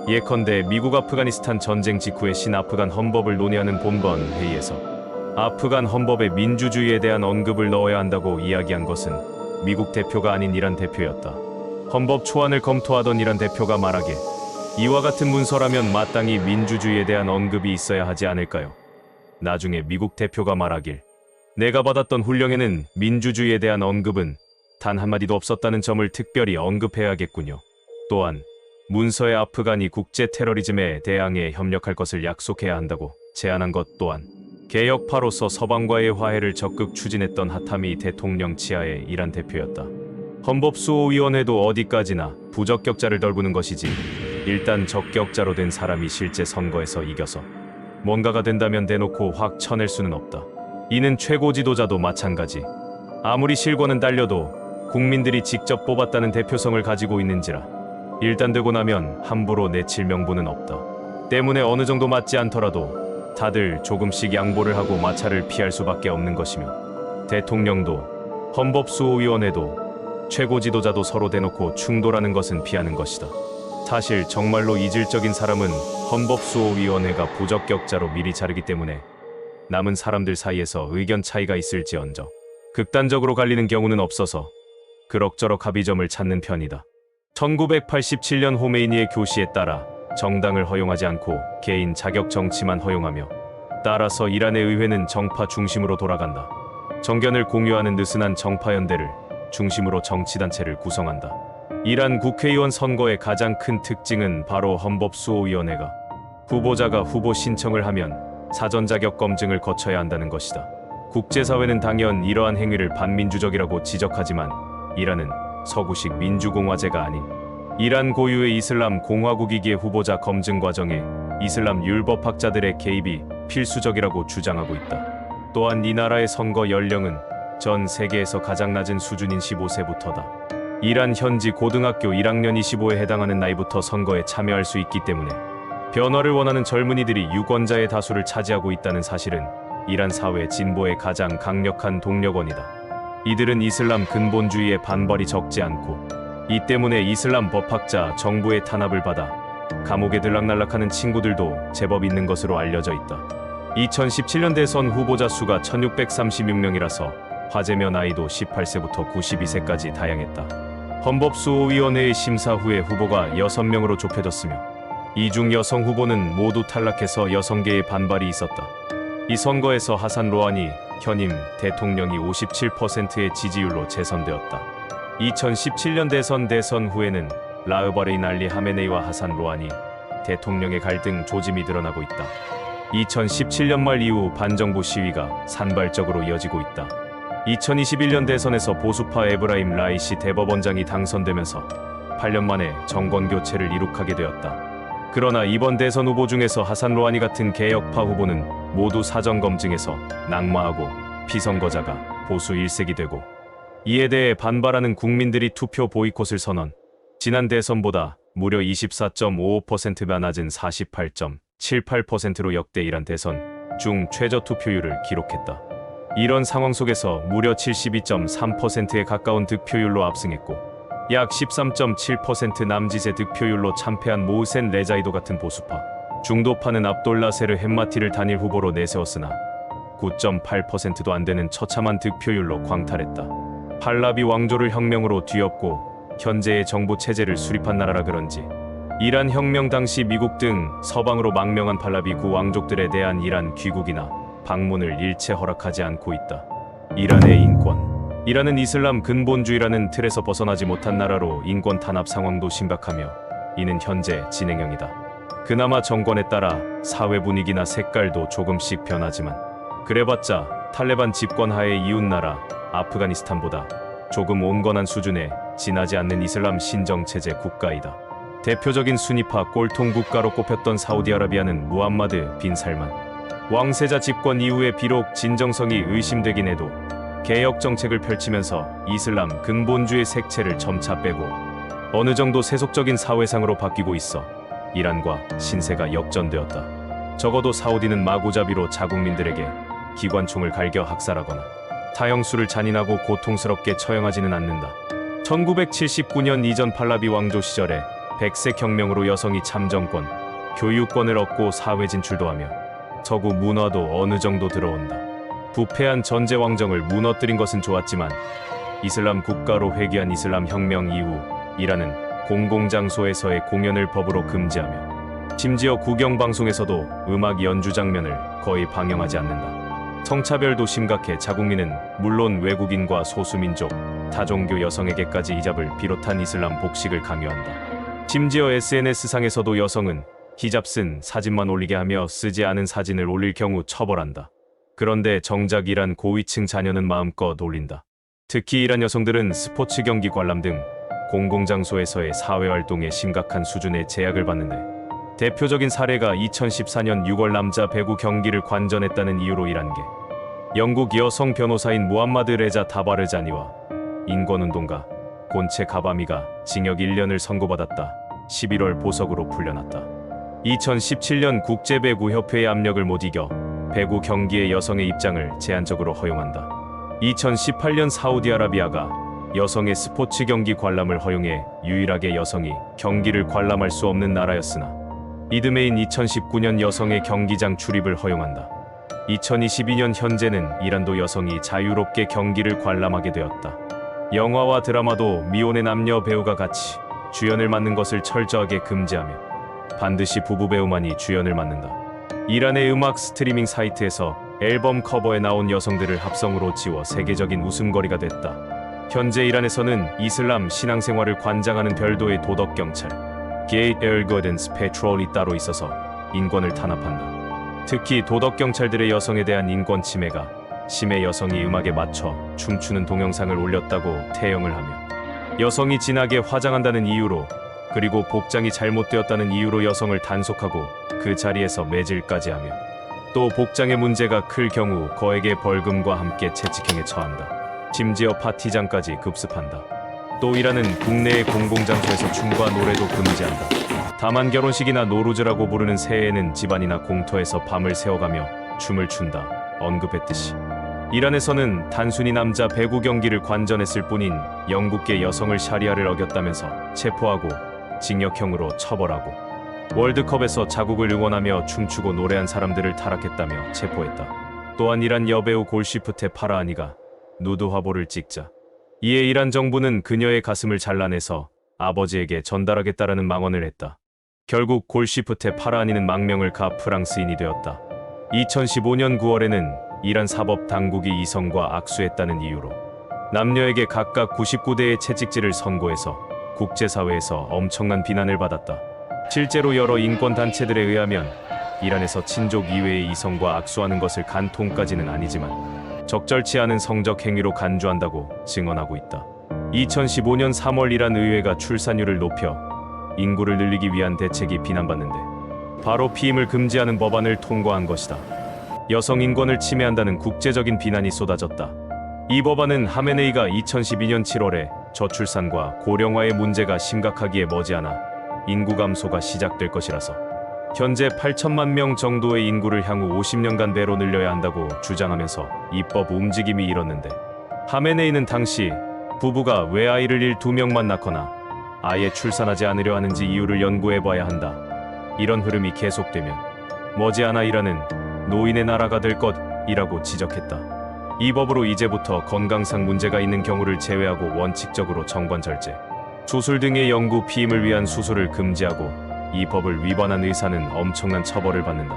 예컨대 미국 아프가니스탄 전쟁 직후의 신아프간 헌법을 논의하는 본번 회의에서 아프간 헌법에 민주주의에 대한 언급을 넣어야 한다고 이야기한 것은 미국 대표가 아닌 이란 대표였다. 헌법 초안을 검토하던 이란 대표가 말하길 이와 같은 문서라면 마땅히 민주주의에 대한 언급이 있어야 하지 않을까요? 나중에 미국 대표가 말하길 내가 받았던 훈령에는 민주주의에 대한 언급은 단 한마디도 없었다는 점을 특별히 언급해야겠군요. 또한 문서에 아프간이 국제 테러리즘에 대항해 협력할 것을 약속해야 한다고 제안한 것 또한 개혁파로서 서방과의 화해를 적극 추진했던 하타미 대통령 치하의 이란 대표였다. 헌법수호위원회도 어디까지나 부적격자를 덜부는 것이지, 일단 적격자로 된 사람이 실제 선거에서 이겨서 뭔가가 된다면 대놓고 확 쳐낼 수는 없다. 이는 최고 지도자도 마찬가지. 아무리 실권은 딸려도 국민들이 직접 뽑았다는 대표성을 가지고 있는지라 일단 되고 나면 함부로 내칠 명분은 없다. 때문에 어느 정도 맞지 않더라도 다들 조금씩 양보를 하고 마찰을 피할 수밖에 없는 것이며, 대통령도 헌법수호위원회도 최고 지도자도 서로 대놓고 충돌하는 것은 피하는 것이다. 사실 정말로 이질적인 사람은 헌법수호위원회가 부적격자로 미리 자르기 때문에 남은 사람들 사이에서 의견 차이가 있을지언정 극단적으로 갈리는 경우는 없어서 그럭저럭 합의점을 찾는 편이다. 1987년 호메이니의 교시에 따라 정당을 허용하지 않고 개인 자격 정치만 허용하며, 따라서 이란의 의회는 정파 중심으로 돌아간다. 정견을 공유하는 느슨한 정파연대를 중심으로 정치단체를 구성한다. 이란 국회의원 선거의 가장 큰 특징은 바로 헌법수호위원회가 후보자가 후보 신청을 하면 사전 자격 검증을 거쳐야 한다는 것이다. 국제사회는 당연 이러한 행위를 반민주적이라고 지적하지만, 이란은 서구식 민주공화제가 아닌 이란 고유의 이슬람 공화국이기에 후보자 검증 과정에 이슬람 율법학자들의 개입이 필수적이라고 주장하고 있다. 또한 이 나라의 선거 연령은 전 세계에서 가장 낮은 수준인 15세부터다. 이란 현지 고등학교 1학년 25에 해당하는 나이부터 선거에 참여할 수 있기 때문에 변화를 원하는 젊은이들이 유권자의 다수를 차지하고 있다는 사실은 이란 사회 진보의 가장 강력한 동력원이다. 이들은 이슬람 근본주의에 반발이 적지 않고, 이 때문에 이슬람 법학자 정부의 탄압을 받아 감옥에 들락날락하는 친구들도 제법 있는 것으로 알려져 있다. 2017년 대선 후보자 수가 1636명이라서 화제며 나이도 18세부터 92세까지 다양했다. 헌법수호위원회의 심사 후에 후보가 6명으로 좁혀졌으며, 이 중 여성 후보는 모두 탈락해서 여성계의 반발이 있었다. 이 선거에서 하산 로하니 현임 대통령이 57%의 지지율로 재선되었다. 2017년 대선 후에는 라흐바레인 알리 하메네이와 하산 로하니 대통령의 갈등 조짐이 드러나고 있다. 2017년 말 이후 반정부 시위가 산발적으로 이어지고 있다. 2021년 대선에서 보수파 에브라임 라이시 대법원장이 당선되면서 8년 만에 정권 교체를 이룩하게 되었다. 그러나 이번 대선 후보 중에서 하산 로하니 같은 개혁파 후보는 모두 사전 검증에서 낙마하고 피선거자가 보수 일색이 되고, 이에 대해 반발하는 국민들이 투표 보이콧을 선언. 지난 대선보다 무려 24.55%가 낮은 48.78%로 역대 이란 대선 중 최저 투표율을 기록했다. 이런 상황 속에서 무려 72.3%에 가까운 득표율로 압승했고, 약 13.7% 남짓의 득표율로 참패한 모흐센 레자이도 같은 보수파 중도파는 압돌라 세르 햄마티를 단일 후보로 내세웠으나 9.8%도 안 되는 처참한 득표율로 광탈했다. 팔라비 왕조를 혁명으로 뒤엎고 현재의 정부 체제를 수립한 나라라 그런지 이란 혁명 당시 미국 등 서방으로 망명한 팔라비 구 왕족들에 대한 이란 귀국이나 방문을 일체 허락하지 않고 있다. 이란의 인권. 이란은 이슬람 근본주의라는 틀에서 벗어나지 못한 나라로 인권 탄압 상황도 심각하며, 이는 현재 진행형이다. 그나마 정권에 따라 사회 분위기나 색깔도 조금씩 변하지만, 그래봤자 탈레반 집권 하에 이웃나라 아프가니스탄보다 조금 온건한 수준에 지나지 않는 이슬람 신정체제 국가이다. 대표적인 순위파 꼴통 국가로 꼽혔던 사우디아라비아는 무함마드 빈 살만 왕세자 집권 이후에 비록 진정성이 의심되긴 해도 개혁 정책을 펼치면서 이슬람 근본주의 색채를 점차 빼고 어느 정도 세속적인 사회상으로 바뀌고 있어 이란과 신세가 역전되었다. 적어도 사우디는 마구잡이로 자국민들에게 기관총을 갈겨 학살하거나 타형수를 잔인하고 고통스럽게 처형하지는 않는다. 1979년 이전 팔라비 왕조 시절에 백색 혁명으로 여성이 참정권, 교유권을 얻고 사회 진출도 하며 서구 문화도 어느 정도 들어온다. 부패한 전제 왕정을 무너뜨린 것은 좋았지만 이슬람 국가로 회귀한 이슬람 혁명 이후 이란은 공공장소에서의 공연을 법으로 금지하며 심지어 국영방송에서도 음악 연주 장면을 거의 방영하지 않는다. 성차별도 심각해 자국민은 물론 외국인과 소수민족, 다종교 여성에게까지 히잡을 비롯한 이슬람 복식을 강요한다. 심지어 SNS상에서도 여성은 히잡 쓴 사진만 올리게 하며 쓰지 않은 사진을 올릴 경우 처벌한다. 그런데 정작 이란 고위층 자녀는 마음껏 올린다. 특히 이란 여성들은 스포츠 경기 관람 등 공공장소에서의 사회활동에 심각한 수준의 제약을 받는데, 대표적인 사례가 2014년 6월 남자 배구 경기를 관전했다는 이유로 일한 게 영국 여성 변호사인 무함마드 레자 타바르자니와 인권운동가 곤체 가바미가 징역 1년을 선고받았다. 11월 보석으로 풀려났다. 2017년 국제배구협회의 압력을 못 이겨 배구 경기의 여성의 입장을 제한적으로 허용한다. 2018년 사우디아라비아가 여성의 스포츠 경기 관람을 허용해 유일하게 여성이 경기를 관람할 수 없는 나라였으나, 이듬해인 2019년 여성의 경기장 출입을 허용한다. 2022년 현재는 이란도 여성이 자유롭게 경기를 관람하게 되었다. 영화와 드라마도 미혼의 남녀 배우가 같이 주연을 맡는 것을 철저하게 금지하며 반드시 부부 배우만이 주연을 맡는다. 이란의 음악 스트리밍 사이트에서 앨범 커버에 나온 여성들을 합성으로 지워 세계적인 웃음거리가 됐다. 현재 이란에서는 이슬람 신앙생활을 관장하는 별도의 도덕경찰 Gate Air Guidance Patrol이 따로 있어서 인권을 탄압한다. 특히 도덕경찰들의 여성에 대한 인권 침해가 심해. 여성이 음악에 맞춰 춤추는 동영상을 올렸다고 태형을 하며, 여성이 진하게 화장한다는 이유로, 그리고 복장이 잘못되었다는 이유로 여성을 단속하고 그 자리에서 매질까지 하며, 또 복장의 문제가 클 경우 거액의 벌금과 함께 채찍행에 처한다. 심지어 파티장까지 급습한다. 또 이란은 국내의 공공장소에서 춤과 노래도 금지한다. 다만 결혼식이나 노루즈라고 부르는 새해에는 집안이나 공터에서 밤을 새워가며 춤을 춘다. 언급했듯이 이란에서는 단순히 남자 배구 경기를 관전했을 뿐인 영국계 여성을 샤리아를 어겼다면서 체포하고 징역형으로 처벌하고, 월드컵에서 자국을 응원하며 춤추고 노래한 사람들을 타락했다며 체포했다. 또한 이란 여배우 골시프테 파라하니가 누드 화보를 찍자, 이에 이란 정부는 그녀의 가슴을 잘라내서 아버지에게 전달하겠다라는 망언을 했다. 결국 골시프테 파라하니는 망명을 가 프랑스인이 되었다. 2015년 9월에는 이란 사법 당국이 이성과 악수했다는 이유로 남녀에게 각각 99대의 채찍질을 선고해서 국제사회에서 엄청난 비난을 받았다. 실제로 여러 인권단체들에 의하면 이란에서 친족 이외의 이성과 악수하는 것을 간통까지는 아니지만 적절치 않은 성적 행위로 간주한다고 증언하고 있다. 2015년 3월 이란 의회가 출산율을 높여 인구를 늘리기 위한 대책이 비난받는데, 바로 피임을 금지하는 법안을 통과한 것이다. 여성 인권을 침해한다는 국제적인 비난이 쏟아졌다. 이 법안은 하메네이가 2012년 7월에 저출산과 고령화의 문제가 심각하기에 머지않아 인구 감소가 시작될 것이라서 현재 8천만 명 정도의 인구를 향후 50년간 배로 늘려야 한다고 주장하면서 입법 움직임이 일었는데, 하메네이는 당시 부부가 왜 아이를 2명만 낳거나 아예 출산하지 않으려 하는지 이유를 연구해봐야 한다. 이런 흐름이 계속되면 머지않아 이란은 노인의 나라가 될 것이라고 지적했다. 이 법으로 이제부터 건강상 문제가 있는 경우를 제외하고 원칙적으로 정관 절제, 수술 등의 영구 피임을 위한 수술을 금지하고, 이 법을 위반한 의사는 엄청난 처벌을 받는다.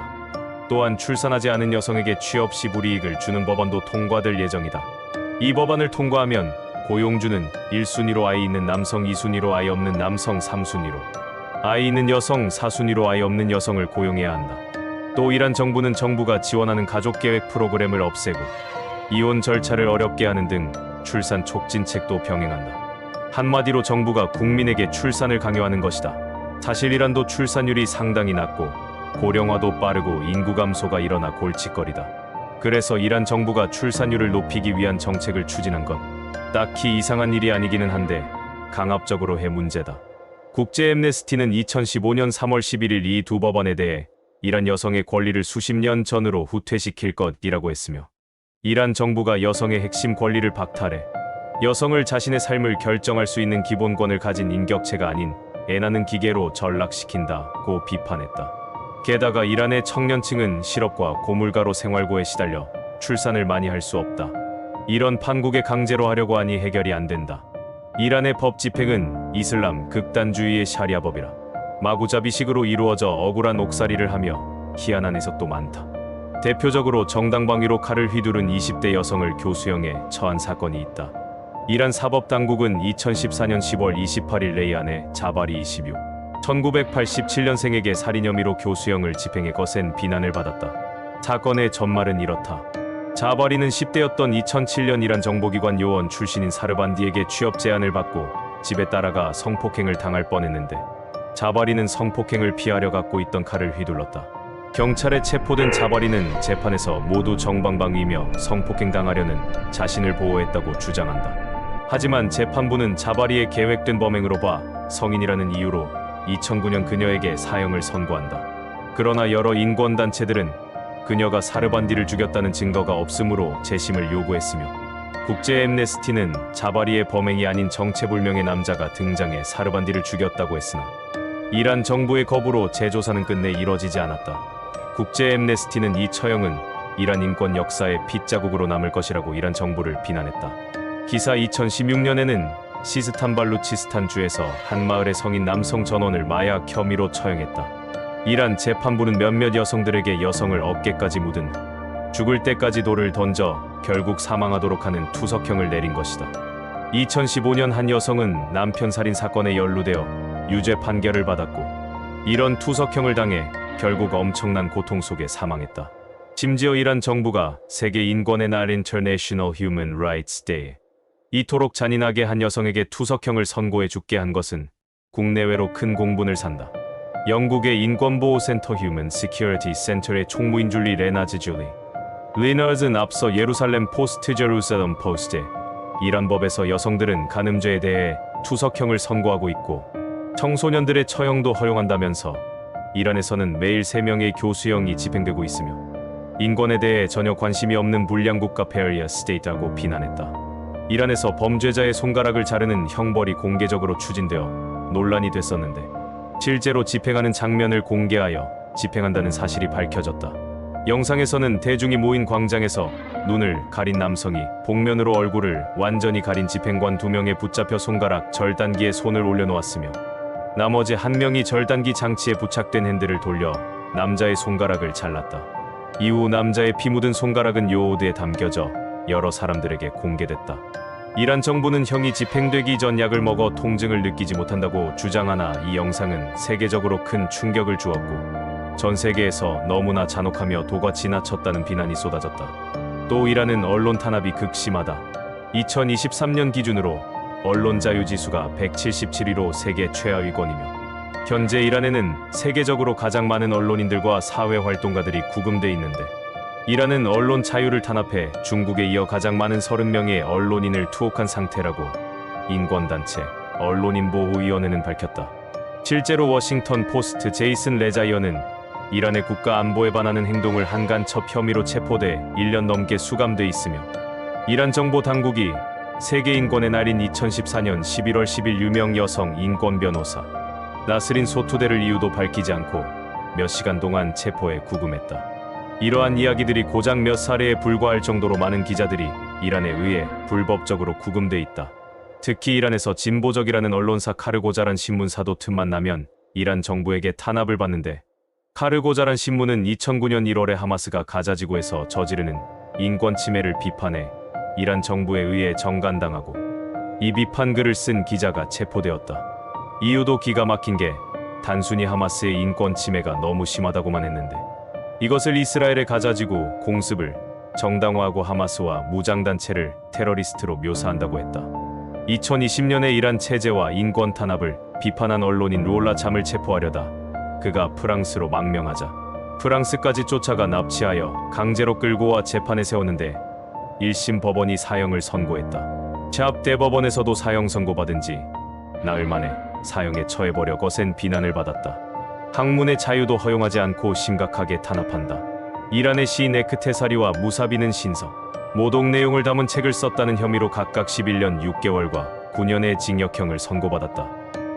또한 출산하지 않은 여성에게 취업 시 불이익을 주는 법안도 통과될 예정이다. 이 법안을 통과하면 고용주는 1순위로 아이 있는 남성, 2순위로 아이 없는 남성, 3순위로 아이 있는 여성, 4순위로 아이 없는 여성을 고용해야 한다. 또 이란 정부는 정부가 지원하는 가족계획 프로그램을 없애고 이혼 절차를 어렵게 하는 등 출산 촉진책도 병행한다. 한마디로 정부가 국민에게 출산을 강요하는 것이다. 사실 이란도 출산율이 상당히 낮고 고령화도 빠르고 인구 감소가 일어나 골칫거리다. 그래서 이란 정부가 출산율을 높이기 위한 정책을 추진한 건 딱히 이상한 일이 아니기는 한데 강압적으로 해 문제다. 국제 엠네스티는 2015년 3월 11일 이 두 법안에 대해 이란 여성의 권리를 수십 년 전으로 후퇴시킬 것이라고 했으며, 이란 정부가 여성의 핵심 권리를 박탈해 여성을 자신의 삶을 결정할 수 있는 기본권을 가진 인격체가 아닌 애 낳는 기계로 전락시킨다고 비판했다. 게다가 이란의 청년층은 실업과 고물가로 생활고에 시달려 출산을 많이 할 수 없다. 이런 판국에 강제로 하려고 하니 해결이 안 된다. 이란의 법 집행은 이슬람 극단주의의 샤리아법이라 마구잡이식으로 이루어져 억울한 옥살이를 하며 희한한 해석도 많다. 대표적으로 정당방위로 칼을 휘두른 20대 여성을 교수형에 처한 사건이 있다. 이란 사법당국은 2014년 10월 28일 레이안의 자바리 26, 1987년생에게 살인 혐의로 교수형을 집행해 거센 비난을 받았다. 사건의 전말은 이렇다. 자바리는 10대였던 2007년 이란 정보기관 요원 출신인 사르반디에게 취업 제안을 받고 집에 따라가 성폭행을 당할 뻔했는데 자바리는 성폭행을 피하려 갖고 있던 칼을 휘둘렀다. 경찰에 체포된 자바리는 재판에서 모두 정방방이며 성폭행당하려는 자신을 보호했다고 주장한다. 하지만 재판부는 자바리의 계획된 범행으로 봐 성인이라는 이유로 2009년 그녀에게 사형을 선고한다. 그러나 여러 인권단체들은 그녀가 사르반디를 죽였다는 증거가 없으므로 재심을 요구했으며 국제 엠네스티는 자바리의 범행이 아닌 정체불명의 남자가 등장해 사르반디를 죽였다고 했으나 이란 정부의 거부로 재조사는 끝내 이뤄지지 않았다. 국제 엠네스티는 이 처형은 이란 인권 역사의 핏자국으로 남을 것이라고 이란 정부를 비난했다. 기사 2016년에는 시스탄 발루치스탄 주에서 한 마을의 성인 남성 전원을 마약 혐의로 처형했다. 이란 재판부는 몇몇 여성들에게 여성을 어깨까지 묻은 죽을 때까지 돌을 던져 결국 사망하도록 하는 투석형을 내린 것이다. 2015년 한 여성은 남편 살인 사건에 연루되어 유죄 판결을 받았고 이런 투석형을 당해 결국 엄청난 고통 속에 사망했다. 심지어 이란 정부가 세계 인권의 날 International Human Rights Day 이토록 잔인하게 한 여성에게 투석형을 선고해 죽게 한 것은 국내외로 큰 공분을 산다. 영국의 인권보호센터 Human Security Center의 총무인 줄리 레나즈 줄리 리너즈는 앞서 예루살렘 포스트 제루살렘 포스트에 이란 법에서 여성들은 간음죄에 대해 투석형을 선고하고 있고 청소년들의 처형도 허용한다면서 이란에서는 매일 3명의 교수형이 집행되고 있으며 인권에 대해 전혀 관심이 없는 불량국가 페어리아 스테이트라고 비난했다. 이란에서 범죄자의 손가락을 자르는 형벌이 공개적으로 추진되어 논란이 됐었는데 실제로 집행하는 장면을 공개하여 집행한다는 사실이 밝혀졌다. 영상에서는 대중이 모인 광장에서 눈을 가린 남성이 복면으로 얼굴을 완전히 가린 집행관 2명에 붙잡혀 손가락 절단기에 손을 올려놓았으며 나머지 1명이 절단기 장치에 부착된 핸들을 돌려 남자의 손가락을 잘랐다. 이후 남자의 피 묻은 손가락은 요오드에 담겨져 여러 사람들에게 공개됐다. 이란 정부는 형이 집행되기 전 약을 먹어 통증을 느끼지 못한다고 주장하나 이 영상은 세계적으로 큰 충격을 주었고 전 세계에서 너무나 잔혹하며 도가 지나쳤다는 비난이 쏟아졌다. 또 이란은 언론 탄압이 극심하다. 2023년 기준으로 언론 자유 지수가 177위로 세계 최하위권이며 현재 이란에는 세계적으로 가장 많은 언론인들과 사회활동가들이 구금돼 있는데 이란은 언론 자유를 탄압해 중국에 이어 가장 많은 30명의 언론인을 투옥한 상태라고 인권단체 언론인보호위원회는 밝혔다. 실제로 워싱턴 포스트 제이슨 레자이어는 이란의 국가 안보에 반하는 행동을 한 간첩 혐의로 체포돼 1년 넘게 수감돼 있으며 이란 정보 당국이 세계 인권의 날인 2014년 11월 10일 유명 여성 인권 변호사 나스린 소투데를 이유도 밝히지 않고 몇 시간 동안 체포해 구금했다. 이러한 이야기들이 고작 몇 사례에 불과할 정도로 많은 기자들이 이란에 의해 불법적으로 구금돼 있다. 특히 이란에서 진보적이라는 언론사 카르고자란 신문사도 틈만 나면 이란 정부에게 탄압을 받는데 카르고자란 신문은 2009년 1월에 하마스가 가자지구에서 저지르는 인권 침해를 비판해 이란 정부에 의해 정간당하고 이 비판 글을 쓴 기자가 체포되었다. 이유도 기가 막힌 게 단순히 하마스의 인권 침해가 너무 심하다고만 했는데 이것을 이스라엘의 가자지구 공습을 정당화하고 하마스와 무장단체를 테러리스트로 묘사한다고 했다. 2020년에 이란 체제와 인권 탄압을 비판한 언론인 루올라 잠을 체포하려다 그가 프랑스로 망명하자 프랑스까지 쫓아가 납치하여 강제로 끌고 와 재판에 세웠는데 1심 법원이 사형을 선고했다. 샵 대법원에서도 사형 선고받은 지 나흘 만에 사형에 처해버려 거센 비난을 받았다. 학문의 자유도 허용하지 않고 심각하게 탄압한다. 이란의 시인 에크테사리와 무사비는 신성, 모독 내용을 담은 책을 썼다는 혐의로 각각 11년 6개월과 9년의 징역형을 선고받았다.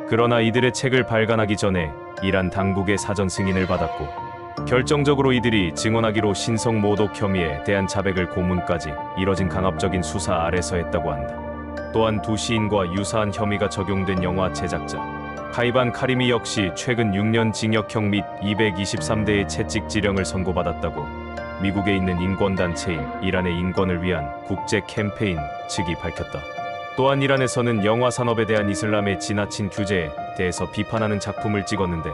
그러나 이들의 책을 발간하기 전에 이란 당국의 사전 승인을 받았고 결정적으로 이들이 증언하기로 신성 모독 혐의에 대한 자백을 고문까지 이뤄진 강압적인 수사 아래서 했다고 한다. 또한 두 시인과 유사한 혐의가 적용된 영화 제작자 카이반 카리미 역시 최근 6년 징역형 및 223대의 채찍 지령을 선고받았다고 미국에 있는 인권단체인 이란의 인권을 위한 국제 캠페인 측이 밝혔다. 또한 이란에서는 영화 산업에 대한 이슬람의 지나친 규제에 대해서 비판하는 작품을 찍었는데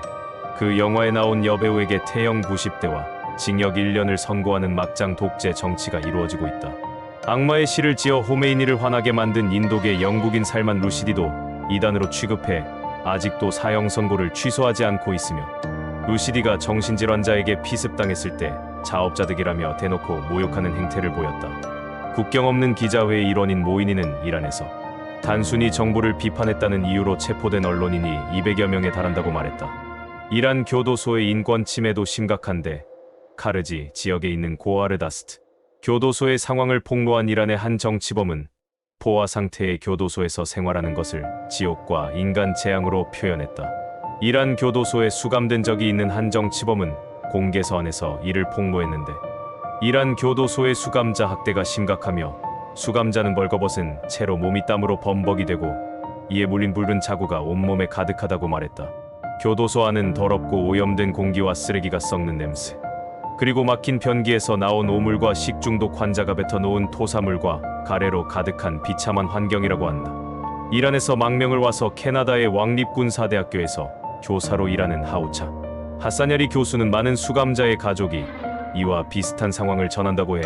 그 영화에 나온 여배우에게 태형 90대와 징역 1년을 선고하는 막장 독재 정치가 이루어지고 있다. 악마의 시를 지어 호메이니를 화나게 만든 인도계 영국인 살만 루시디도 이단으로 취급해 아직도 사형 선고를 취소하지 않고 있으며, 루시디가 정신질환자에게 피습당했을 때 자업자득이라며 대놓고 모욕하는 행태를 보였다. 국경 없는 기자회의 일원인 모이니는 이란에서 단순히 정부를 비판했다는 이유로 체포된 언론인이 200여 명에 달한다고 말했다. 이란 교도소의 인권 침해도 심각한데, 카르지 지역에 있는 고아르다스트 교도소의 상황을 폭로한 이란의 한 정치범은 포화 상태의 교도소에서 생활하는 것을 지옥과 인간 재앙으로 표현했다. 이란 교도소에 수감된 적이 있는 한 정치범은 공개서한에서 이를 폭로했는데, 이란 교도소의 수감자 학대가 심각하며 수감자는 벌거벗은 채로 몸이 땀으로 범벅이 되고 이에 물린 붉은 자구가 온몸에 가득하다고 말했다. 교도소 안은 더럽고 오염된 공기와 쓰레기가 썩는 냄새, 그리고 막힌 변기에서 나온 오물과 식중독 환자가 뱉어놓은 토사물과 가래로 가득한 비참한 환경이라고 한다. 이란에서 망명을 와서 캐나다의 왕립군사대학교에서 교사로 일하는 하우차 하사냐리 교수는 많은 수감자의 가족이 이와 비슷한 상황을 전한다고 해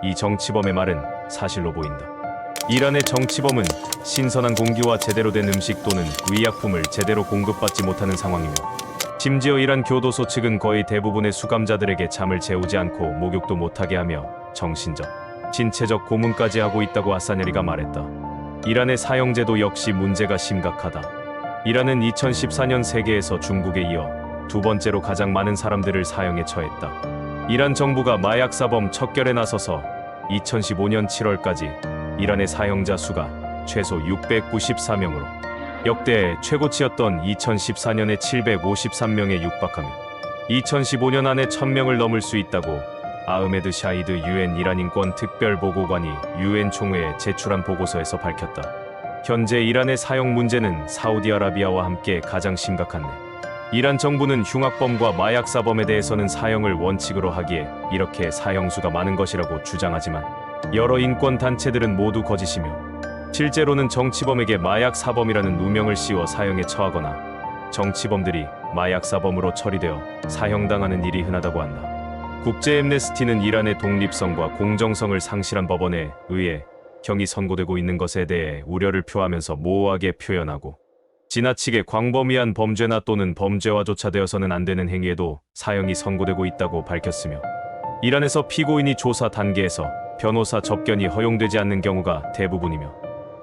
이 정치범의 말은 사실로 보인다. 이란의 정치범은 신선한 공기와 제대로 된 음식 또는 의약품을 제대로 공급받지 못하는 상황이며, 심지어 이란 교도소 측은 거의 대부분의 수감자들에게 잠을 재우지 않고 목욕도 못하게 하며 정신적, 신체적 고문까지 하고 있다고 하사냐리가 말했다. 이란의 사형제도 역시 문제가 심각하다. 이란은 2014년 세계에서 중국에 이어 두 번째로 가장 많은 사람들을 사형에 처했다. 이란 정부가 마약 사범 척결에 나서서 2015년 7월까지 이란의 사형자 수가 최소 694명으로 역대 최고치였던 2014년의 753명에 육박하며 2015년 안에 1000명을 넘을 수 있다고 아흐메드 샤히드 UN 이란 인권 특별보고관이 UN 총회에 제출한 보고서에서 밝혔다. 현재 이란의 사형 문제는 사우디아라비아와 함께 가장 심각한데, 이란 정부는 흉악범과 마약사범에 대해서는 사형을 원칙으로 하기에 이렇게 사형수가 많은 것이라고 주장하지만, 여러 인권 단체들은 모두 거짓이며 실제로는 정치범에게 마약사범이라는 누명을 씌워 사형에 처하거나 정치범들이 마약사범으로 처리되어 사형당하는 일이 흔하다고 한다. 국제 엠네스티는 이란의 독립성과 공정성을 상실한 법원에 의해 형이 선고되고 있는 것에 대해 우려를 표하면서 모호하게 표현하고, 지나치게 광범위한 범죄나 또는 범죄와 조차되어서는 안 되는 행위에도 사형이 선고되고 있다고 밝혔으며, 이란에서 피고인이 조사 단계에서 변호사 접견이 허용되지 않는 경우가 대부분이며,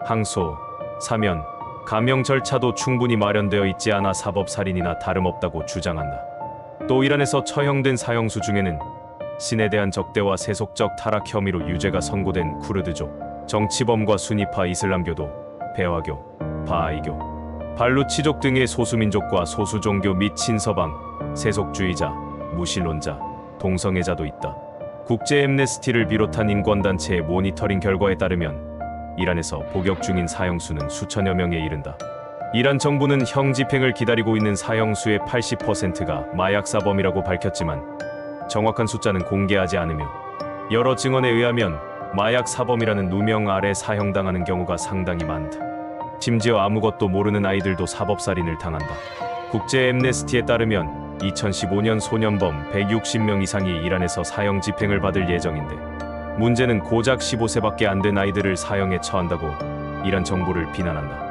항소, 사면, 감형 절차도 충분히 마련되어 있지 않아 사법살인이나 다름없다고 주장한다. 또 이란에서 처형된 사형수 중에는 신에 대한 적대와 세속적 타락 혐의로 유죄가 선고된 쿠르드족, 정치범과 순위파 이슬람교도, 배화교, 바하이교, 발루치족 등의 소수민족과 소수종교 및 친서방, 세속주의자, 무신론자, 동성애자도 있다. 국제 엠네스티를 비롯한 인권단체의 모니터링 결과에 따르면 이란에서 복역 중인 사형수는 수천여 명에 이른다. 이란 정부는 형 집행을 기다리고 있는 사형수의 80%가 마약사범이라고 밝혔지만 정확한 숫자는 공개하지 않으며, 여러 증언에 의하면 마약사범이라는 누명 아래 사형당하는 경우가 상당히 많다. 심지어 아무것도 모르는 아이들도 사법살인을 당한다. 국제 엠네스티에 따르면 2015년 소년범 160명 이상이 이란에서 사형 집행을 받을 예정인데, 문제는 고작 15세밖에 안 된 아이들을 사형에 처한다고 이란 정부를 비난한다.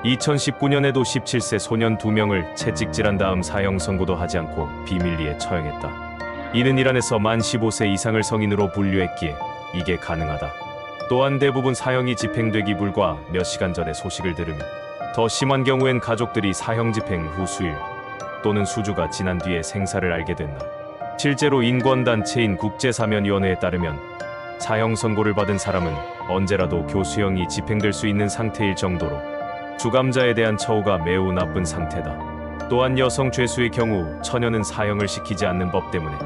2019년에도 17세 소년 2명을 채찍질한 다음 사형 선고도 하지 않고 비밀리에 처형했다. 이는 이란에서 만 15세 이상을 성인으로 분류했기에 이게 가능하다. 또한 대부분 사형이 집행되기 불과 몇 시간 전에 소식을 들으며, 더 심한 경우엔 가족들이 사형 집행 후 수일 또는 수주가 지난 뒤에 생사를 알게 된다. 실제로 인권단체인 국제사면위원회에 따르면 사형 선고를 받은 사람은 언제라도 교수형이 집행될 수 있는 상태일 정도로 수감자에 대한 처우가 매우 나쁜 상태다. 또한 여성 죄수의 경우 처녀는 사형을 시키지 않는 법 때문에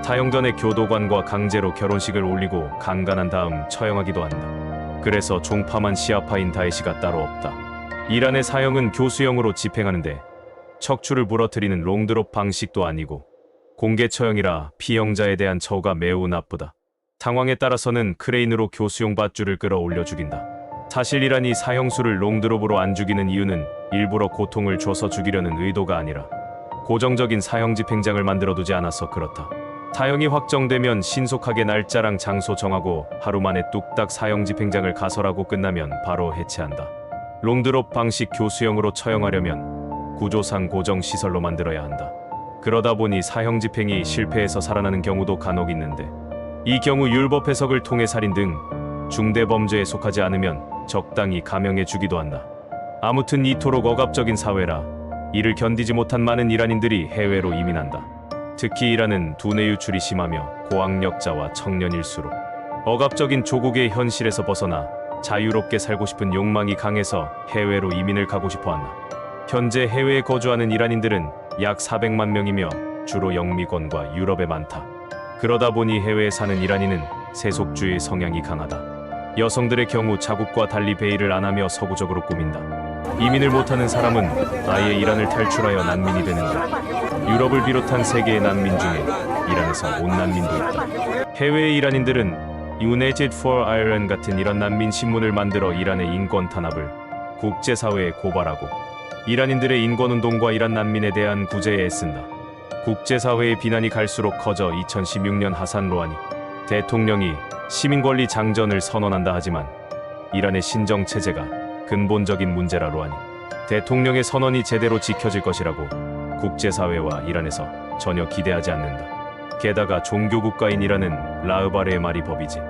사형 전에 교도관과 강제로 결혼식을 올리고 강간한 다음 처형하기도 한다. 그래서 종파만 시아파인 다에시가 따로 없다. 이란의 사형은 교수형으로 집행하는데 척추를 부러뜨리는 롱드롭 방식도 아니고 공개 처형이라 피형자에 대한 처우가 매우 나쁘다. 상황에 따라서는 크레인으로 교수용 밧줄을 끌어올려 죽인다. 사실 이란이 사형수를 롱드롭으로 안 죽이는 이유는 일부러 고통을 줘서 죽이려는 의도가 아니라 고정적인 사형 집행장을 만들어두지 않아서 그렇다. 사형이 확정되면 신속하게 날짜랑 장소 정하고 하루 만에 뚝딱 사형 집행장을 가설하고 끝나면 바로 해체한다. 롱드롭 방식 교수형으로 처형하려면 구조상 고정시설로 만들어야 한다. 그러다 보니 사형 집행이 실패해서 살아나는 경우도 간혹 있는데, 이 경우 율법 해석을 통해 살인 등 중대 범죄에 속하지 않으면 적당히 감형해 주기도 한다. 아무튼 이토록 억압적인 사회라 이를 견디지 못한 많은 이란인들이 해외로 이민한다. 특히 이란은 두뇌 유출이 심하며 고학력자와 청년일수록 억압적인 조국의 현실에서 벗어나 자유롭게 살고 싶은 욕망이 강해서 해외로 이민을 가고 싶어 한다. 현재 해외에 거주하는 이란인들은 약 400만 명이며 주로 영미권과 유럽에 많다. 그러다 보니 해외에 사는 이란인은 세속주의 성향이 강하다. 여성들의 경우 자국과 달리 베일을 안 하며 서구적으로 꾸민다. 이민을 못하는 사람은 아예 이란을 탈출하여 난민이 되는다. 유럽을 비롯한 세계의 난민 중에 이란에서 온 난민도 있다. 해외의 이란인들은 United for Iran 같은 이런 난민 신문을 만들어 이란의 인권 탄압을 국제사회에 고발하고 이란인들의 인권운동과 이란 난민에 대한 구제에 애쓴다. 국제사회의 비난이 갈수록 커져 2016년 하산 로하니 대통령이 시민권리 장전을 선언한다 하지만 이란의 신정체제가 근본적인 문제라로 하니 대통령의 선언이 제대로 지켜질 것이라고 국제사회와 이란에서 전혀 기대하지 않는다. 게다가 종교국가인 이란은 라흐바르의 말이 법이지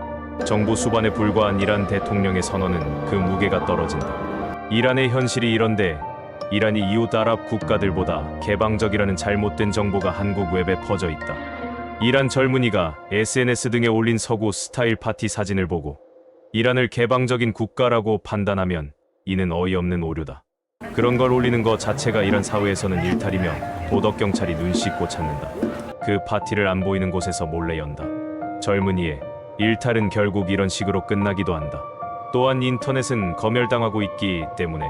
정부 수반에 불과한 이란 대통령의 선언은 그 무게가 떨어진다. 이란의 현실이 이런데 이란이 이웃 아랍 국가들보다 개방적이라는 잘못된 정보가 한국 웹에 퍼져 있다. 이란 젊은이가 SNS 등에 올린 서구 스타일 파티 사진을 보고 이란을 개방적인 국가라고 판단하면 이는 어이없는 오류다. 그런 걸 올리는 것 자체가 이란 사회에서는 일탈이며 도덕경찰이 눈 씻고 찾는다. 그 파티를 안 보이는 곳에서 몰래 연다. 젊은이의 일탈은 결국 이런 식으로 끝나기도 한다. 또한 인터넷은 검열당하고 있기 때문에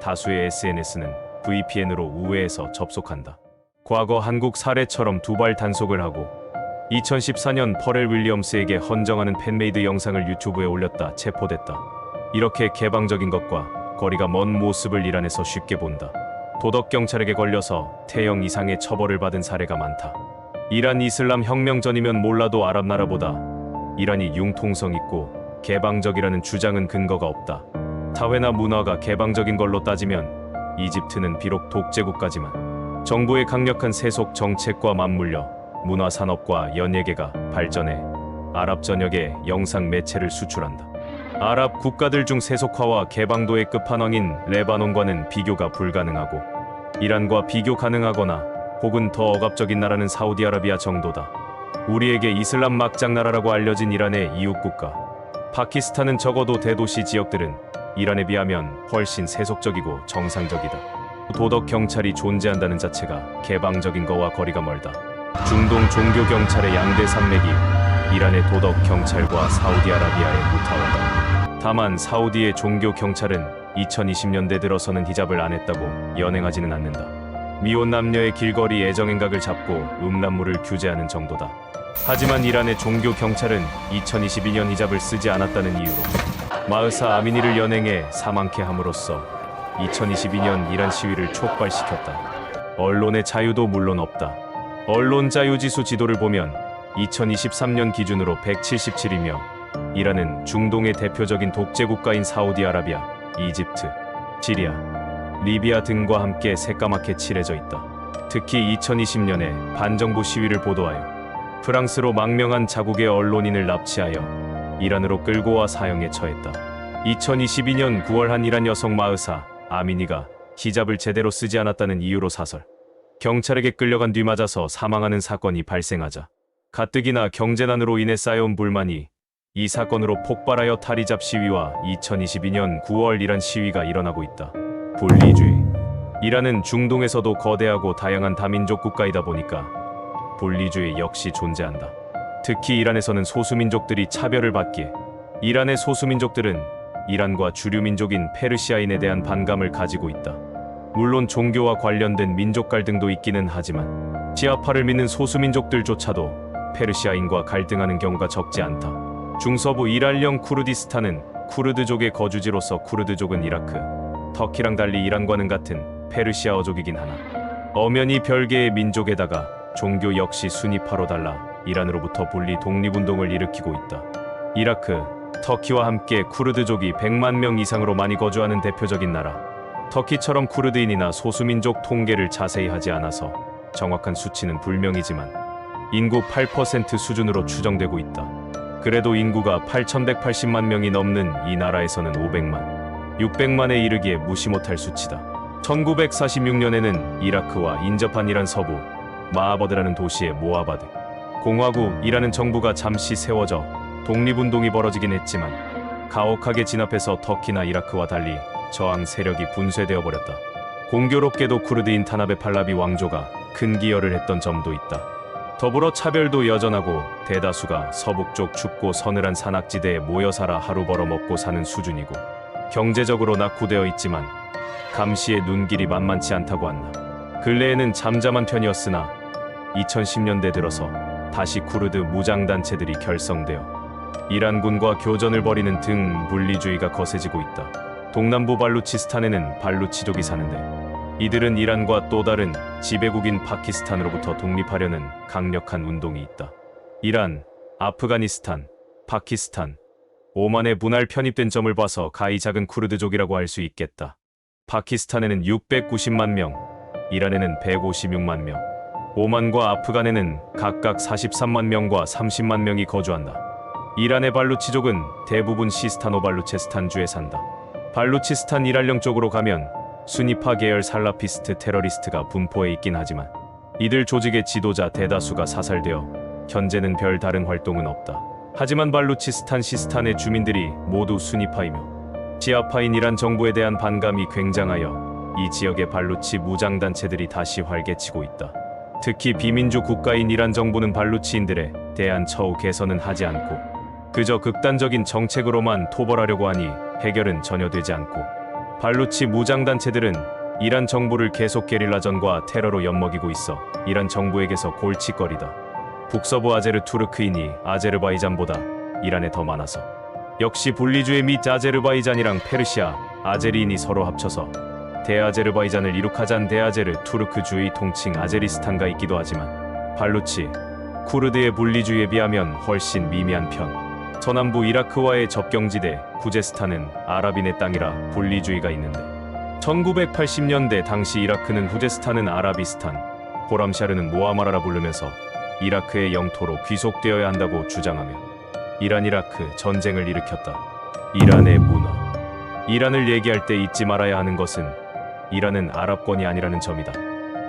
다수의 SNS는 VPN으로 우회해서 접속한다. 과거 한국 사례처럼 두발 단속을 하고 2014년 퍼렐 윌리엄스에게 헌정하는 팬메이드 영상을 유튜브에 올렸다 체포됐다. 이렇게 개방적인 것과 거리가 먼 모습을 이란에서 쉽게 본다. 도덕경찰에게 걸려서 태형 이상의 처벌을 받은 사례가 많다. 이란 이슬람 혁명 전이면 몰라도 아랍 나라보다 이란이 융통성 있고 개방적이라는 주장은 근거가 없다. 사회나 문화가 개방적인 걸로 따지면 이집트는 비록 독재국가지만 정부의 강력한 세속 정책과 맞물려 문화산업과 연예계가 발전해 아랍 전역에 영상 매체를 수출한다. 아랍 국가들 중 세속화와 개방도의 끝판왕인 레바논과는 비교가 불가능하고 이란과 비교 가능하거나 혹은 더 억압적인 나라는 사우디아라비아 정도다. 우리에게 이슬람 막장나라라고 알려진 이란의 이웃국가 파키스탄은 적어도 대도시 지역들은 이란에 비하면 훨씬 세속적이고 정상적이다. 도덕 경찰이 존재한다는 자체가 개방적인 거와 거리가 멀다. 중동 종교 경찰의 양대 산맥이 이란의 도덕 경찰과 사우디아라비아의 무타와다. 다만 사우디의 종교 경찰은 2020년대 들어서는 히잡을 안 했다고 연행하지는 않는다. 미혼 남녀의 길거리 애정행각을 잡고 음란물을 규제하는 정도다. 하지만 이란의 종교 경찰은 2022년 히잡을 쓰지 않았다는 이유로 마흐사 아미니를 연행해 사망케 함으로써 2022년 이란 시위를 촉발시켰다. 언론의 자유도 물론 없다. 언론 자유지수 지도를 보면 2023년 기준으로 177이며 이란은 중동의 대표적인 독재국가인 사우디아라비아, 이집트, 시리아, 리비아 등과 함께 새까맣게 칠해져 있다. 특히 2020년에 반정부 시위를 보도하여 프랑스로 망명한 자국의 언론인을 납치하여 이란으로 끌고 와 사형에 처했다. 2022년 9월 한 이란 여성 마흐사 아미니가 히잡을 제대로 쓰지 않았다는 이유로 사설 경찰에게 끌려간 뒤 맞아서 사망하는 사건이 발생하자 가뜩이나 경제난으로 인해 쌓여온 불만이 이 사건으로 폭발하여 탈히잡 시위와 2022년 9월 이란 시위가 일어나고 있다. 분리주의. 이란은 중동에서도 거대하고 다양한 다민족 국가이다 보니까 분리주의 역시 존재한다. 특히 이란에서는 소수민족들이 차별을 받기에 이란의 소수민족들은 이란과 주류민족인 페르시아인에 대한 반감을 가지고 있다. 물론 종교와 관련된 민족 갈등도 있기는 하지만 시아파를 믿는 소수민족들조차도 페르시아인과 갈등하는 경우가 적지 않다. 중서부 이란령 쿠르디스탄은 쿠르드족의 거주지로서 쿠르드족은 이라크, 터키랑 달리 이란과는 같은 페르시아어족이긴 하나 엄연히 별개의 민족에다가 종교 역시 순위파로 달라 이란으로부터 분리 독립운동을 일으키고 있다. 이라크, 터키와 함께 쿠르드족이 100만 명 이상으로 많이 거주하는 대표적인 나라. 터키처럼 쿠르드인이나 소수민족 통계를 자세히 하지 않아서 정확한 수치는 불명이지만 인구 8% 수준으로 추정되고 있다. 그래도 인구가 8,180만 명이 넘는 이 나라에서는 500만, 600만에 이르기에 무시 못할 수치다. 1946년에는 이라크와 인접한 이란 서부 마아버드라는 도시의 모아바드 공화국이라는 정부가 잠시 세워져 독립운동이 벌어지긴 했지만 가혹하게 진압해서 터키나 이라크와 달리 저항 세력이 분쇄되어 버렸다. 공교롭게도 쿠르드인 타나베 팔라비 왕조가 큰 기여를 했던 점도 있다. 더불어 차별도 여전하고 대다수가 서북쪽 춥고 서늘한 산악지대에 모여 살아 하루 벌어 먹고 사는 수준이고 경제적으로 낙후되어 있지만 감시의 눈길이 만만치 않다고 한다. 근래에는 잠잠한 편이었으나 2010년대 들어서 다시 쿠르드 무장단체들이 결성되어 이란군과 교전을 벌이는 등 분리주의가 거세지고 있다. 동남부 발루치스탄에는 발루치족이 사는데 이들은 이란과 또 다른 지배국인 파키스탄으로부터 독립하려는 강력한 운동이 있다. 이란, 아프가니스탄, 파키스탄, 오만에 분할 편입된 점을 봐서 가히 작은 쿠르드족이라고 할 수 있겠다. 파키스탄에는 690만 명, 이란에는 156만 명, 오만과 아프간에는 각각 43만 명과 30만 명이 거주한다. 이란의 발루치족은 대부분 시스타노발루체스탄주에 산다. 발루치스탄 이랄령 쪽으로 가면 수니파 계열 살라피스트 테러리스트가 분포해 있긴 하지만 이들 조직의 지도자 대다수가 사살되어 현재는 별 다른 활동은 없다. 하지만 발루치스탄 시스탄의 주민들이 모두 수니파이며 시아파인 이란 정부에 대한 반감이 굉장하여 이 지역의 발루치 무장단체들이 다시 활개치고 있다. 특히 비민주 국가인 이란 정부는 발루치인들에 대한 처우 개선은 하지 않고 그저 극단적인 정책으로만 토벌하려고 하니 해결은 전혀 되지 않고 발루치 무장단체들은 이란 정부를 계속 게릴라전과 테러로 엿먹이고 있어 이란 정부에게서 골칫거리다. 북서부 아제르 투르크인이 아제르바이잔보다 이란에 더 많아서 역시 분리주의 및 아제르바이잔이랑 페르시아, 아제리인이 서로 합쳐서 대아제르바이잔을 이룩하잔 대아제르 투르크주의 통칭 아제리스탄가 있기도 하지만 발루치, 쿠르드의 분리주의에 비하면 훨씬 미미한 편. 서남부 이라크와의 접경지대 후제스탄은 아랍인의 땅이라 분리주의가 있는데 1980년대 당시 이라크는 후제스탄은 아라비스탄, 호람샤르는 모하마라라 부르면서 이라크의 영토로 귀속되어야 한다고 주장하며 이란-이라크 전쟁을 일으켰다. 이란의 문화. 이란을 얘기할 때 잊지 말아야 하는 것은 이란은 아랍권이 아니라는 점이다.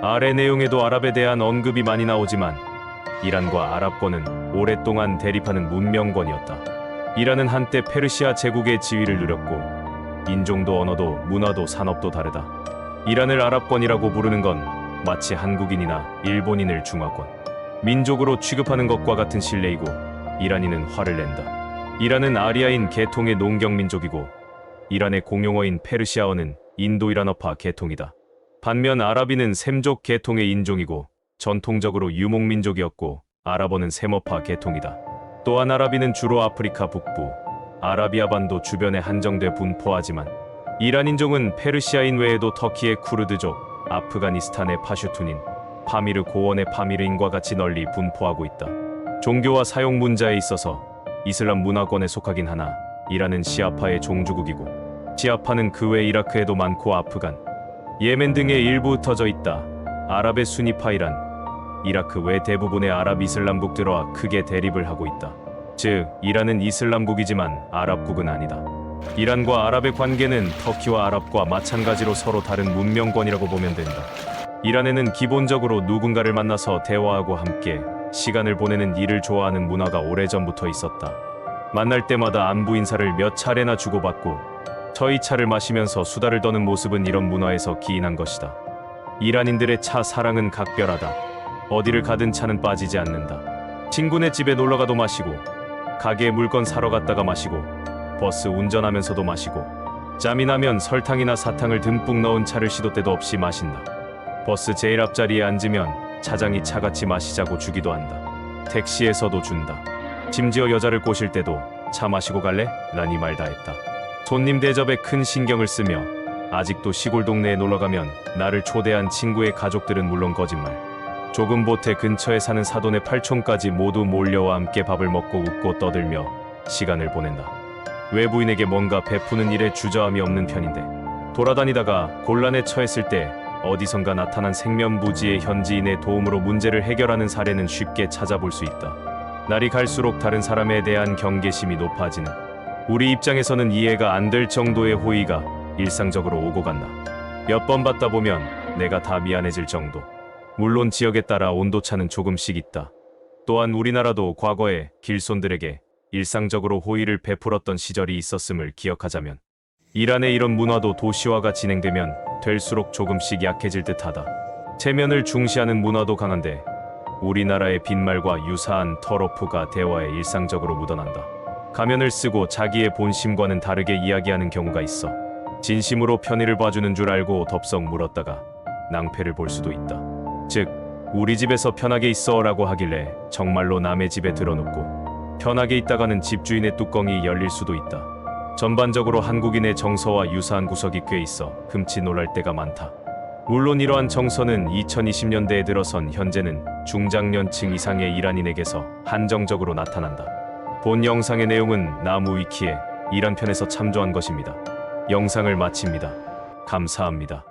아래 내용에도 아랍에 대한 언급이 많이 나오지만 이란과 아랍권은 오랫동안 대립하는 문명권이었다. 이란은 한때 페르시아 제국의 지위를 누렸고 인종도 언어도 문화도 산업도 다르다. 이란을 아랍권이라고 부르는 건 마치 한국인이나 일본인을 중화권, 민족으로 취급하는 것과 같은 신뢰이고 이란인은 화를 낸다. 이란은 아리아인 계통의 농경민족이고 이란의 공용어인 페르시아어는 인도-이란어파 계통이다. 반면 아랍인은 셈족 계통의 인종이고 전통적으로 유목민족이었고 아랍어는 세머파 계통이다. 또한 아랍인은 주로 아프리카 북부, 아라비아 반도 주변에 한정돼 분포하지만 이란 인종은 페르시아인 외에도 터키의 쿠르드족, 아프가니스탄의 파슈툰인, 파미르 고원의 파미르인과 같이 널리 분포하고 있다. 종교와 사용 문자에 있어서 이슬람 문화권에 속하긴 하나 이란은 시아파의 종주국이고 시아파는 그 외 이라크에도 많고 아프간, 예멘 등에 일부 흩어져 있다. 아랍의 수니파이란 이라크 외 대부분의 아랍 이슬람국 들어와 크게 대립을 하고 있다. 즉, 이란은 이슬람국이지만 아랍국은 아니다. 이란과 아랍의 관계는 터키와 아랍과 마찬가지로 서로 다른 문명권이라고 보면 된다. 이란에는 기본적으로 누군가를 만나서 대화하고 함께 시간을 보내는 일을 좋아하는 문화가 오래전부터 있었다. 만날 때마다 안부 인사를 몇 차례나 주고받고 저희 차를 마시면서 수다를 떠는 모습은 이런 문화에서 기인한 것이다. 이란인들의 차 사랑은 각별하다. 어디를 가든 차는 빠지지 않는다. 친구네 집에 놀러가도 마시고 가게에 물건 사러 갔다가 마시고 버스 운전하면서도 마시고 짬이 나면 설탕이나 사탕을 듬뿍 넣은 차를 시도 때도 없이 마신다. 버스 제일 앞자리에 앉으면 차장이 차같이 마시자고 주기도 한다. 택시에서도 준다. 심지어 여자를 꼬실 때도 차 마시고 갈래? 라니 말 다 했다. 손님 대접에 큰 신경을 쓰며 아직도 시골 동네에 놀러가면 나를 초대한 친구의 가족들은 물론 거짓말, 조금 보태 근처에 사는 사돈의 팔촌까지 모두 몰려와 함께 밥을 먹고 웃고 떠들며 시간을 보낸다. 외부인에게 뭔가 베푸는 일에 주저함이 없는 편인데 돌아다니다가 곤란에 처했을 때 어디선가 나타난 생면부지의 현지인의 도움으로 문제를 해결하는 사례는 쉽게 찾아볼 수 있다. 날이 갈수록 다른 사람에 대한 경계심이 높아지는, 우리 입장에서는 이해가 안 될 정도의 호의가 일상적으로 오고 간다. 몇 번 받다 보면 내가 다 미안해질 정도. 물론 지역에 따라 온도차는 조금씩 있다. 또한 우리나라도 과거에 길손들에게 일상적으로 호의를 베풀었던 시절이 있었음을 기억하자면 이란의 이런 문화도 도시화가 진행되면 될수록 조금씩 약해질 듯하다. 체면을 중시하는 문화도 강한데 우리나라의 빈말과 유사한 터러프가 대화에 일상적으로 묻어난다. 가면을 쓰고 자기의 본심과는 다르게 이야기하는 경우가 있어 진심으로 편의를 봐주는 줄 알고 덥석 물었다가 낭패를 볼 수도 있다. 즉, 우리 집에서 편하게 있어 라고 하길래 정말로 남의 집에 들어눕고 편하게 있다가는 집주인의 뚜껑이 열릴 수도 있다. 전반적으로 한국인의 정서와 유사한 구석이 꽤 있어 흠칫 놀랄 때가 많다. 물론 이러한 정서는 2020년대에 들어선 현재는 중장년층 이상의 이란인에게서 한정적으로 나타난다. 본 영상의 내용은 나무위키의 이란 편에서 참조한 것입니다. 영상을 마칩니다. 감사합니다.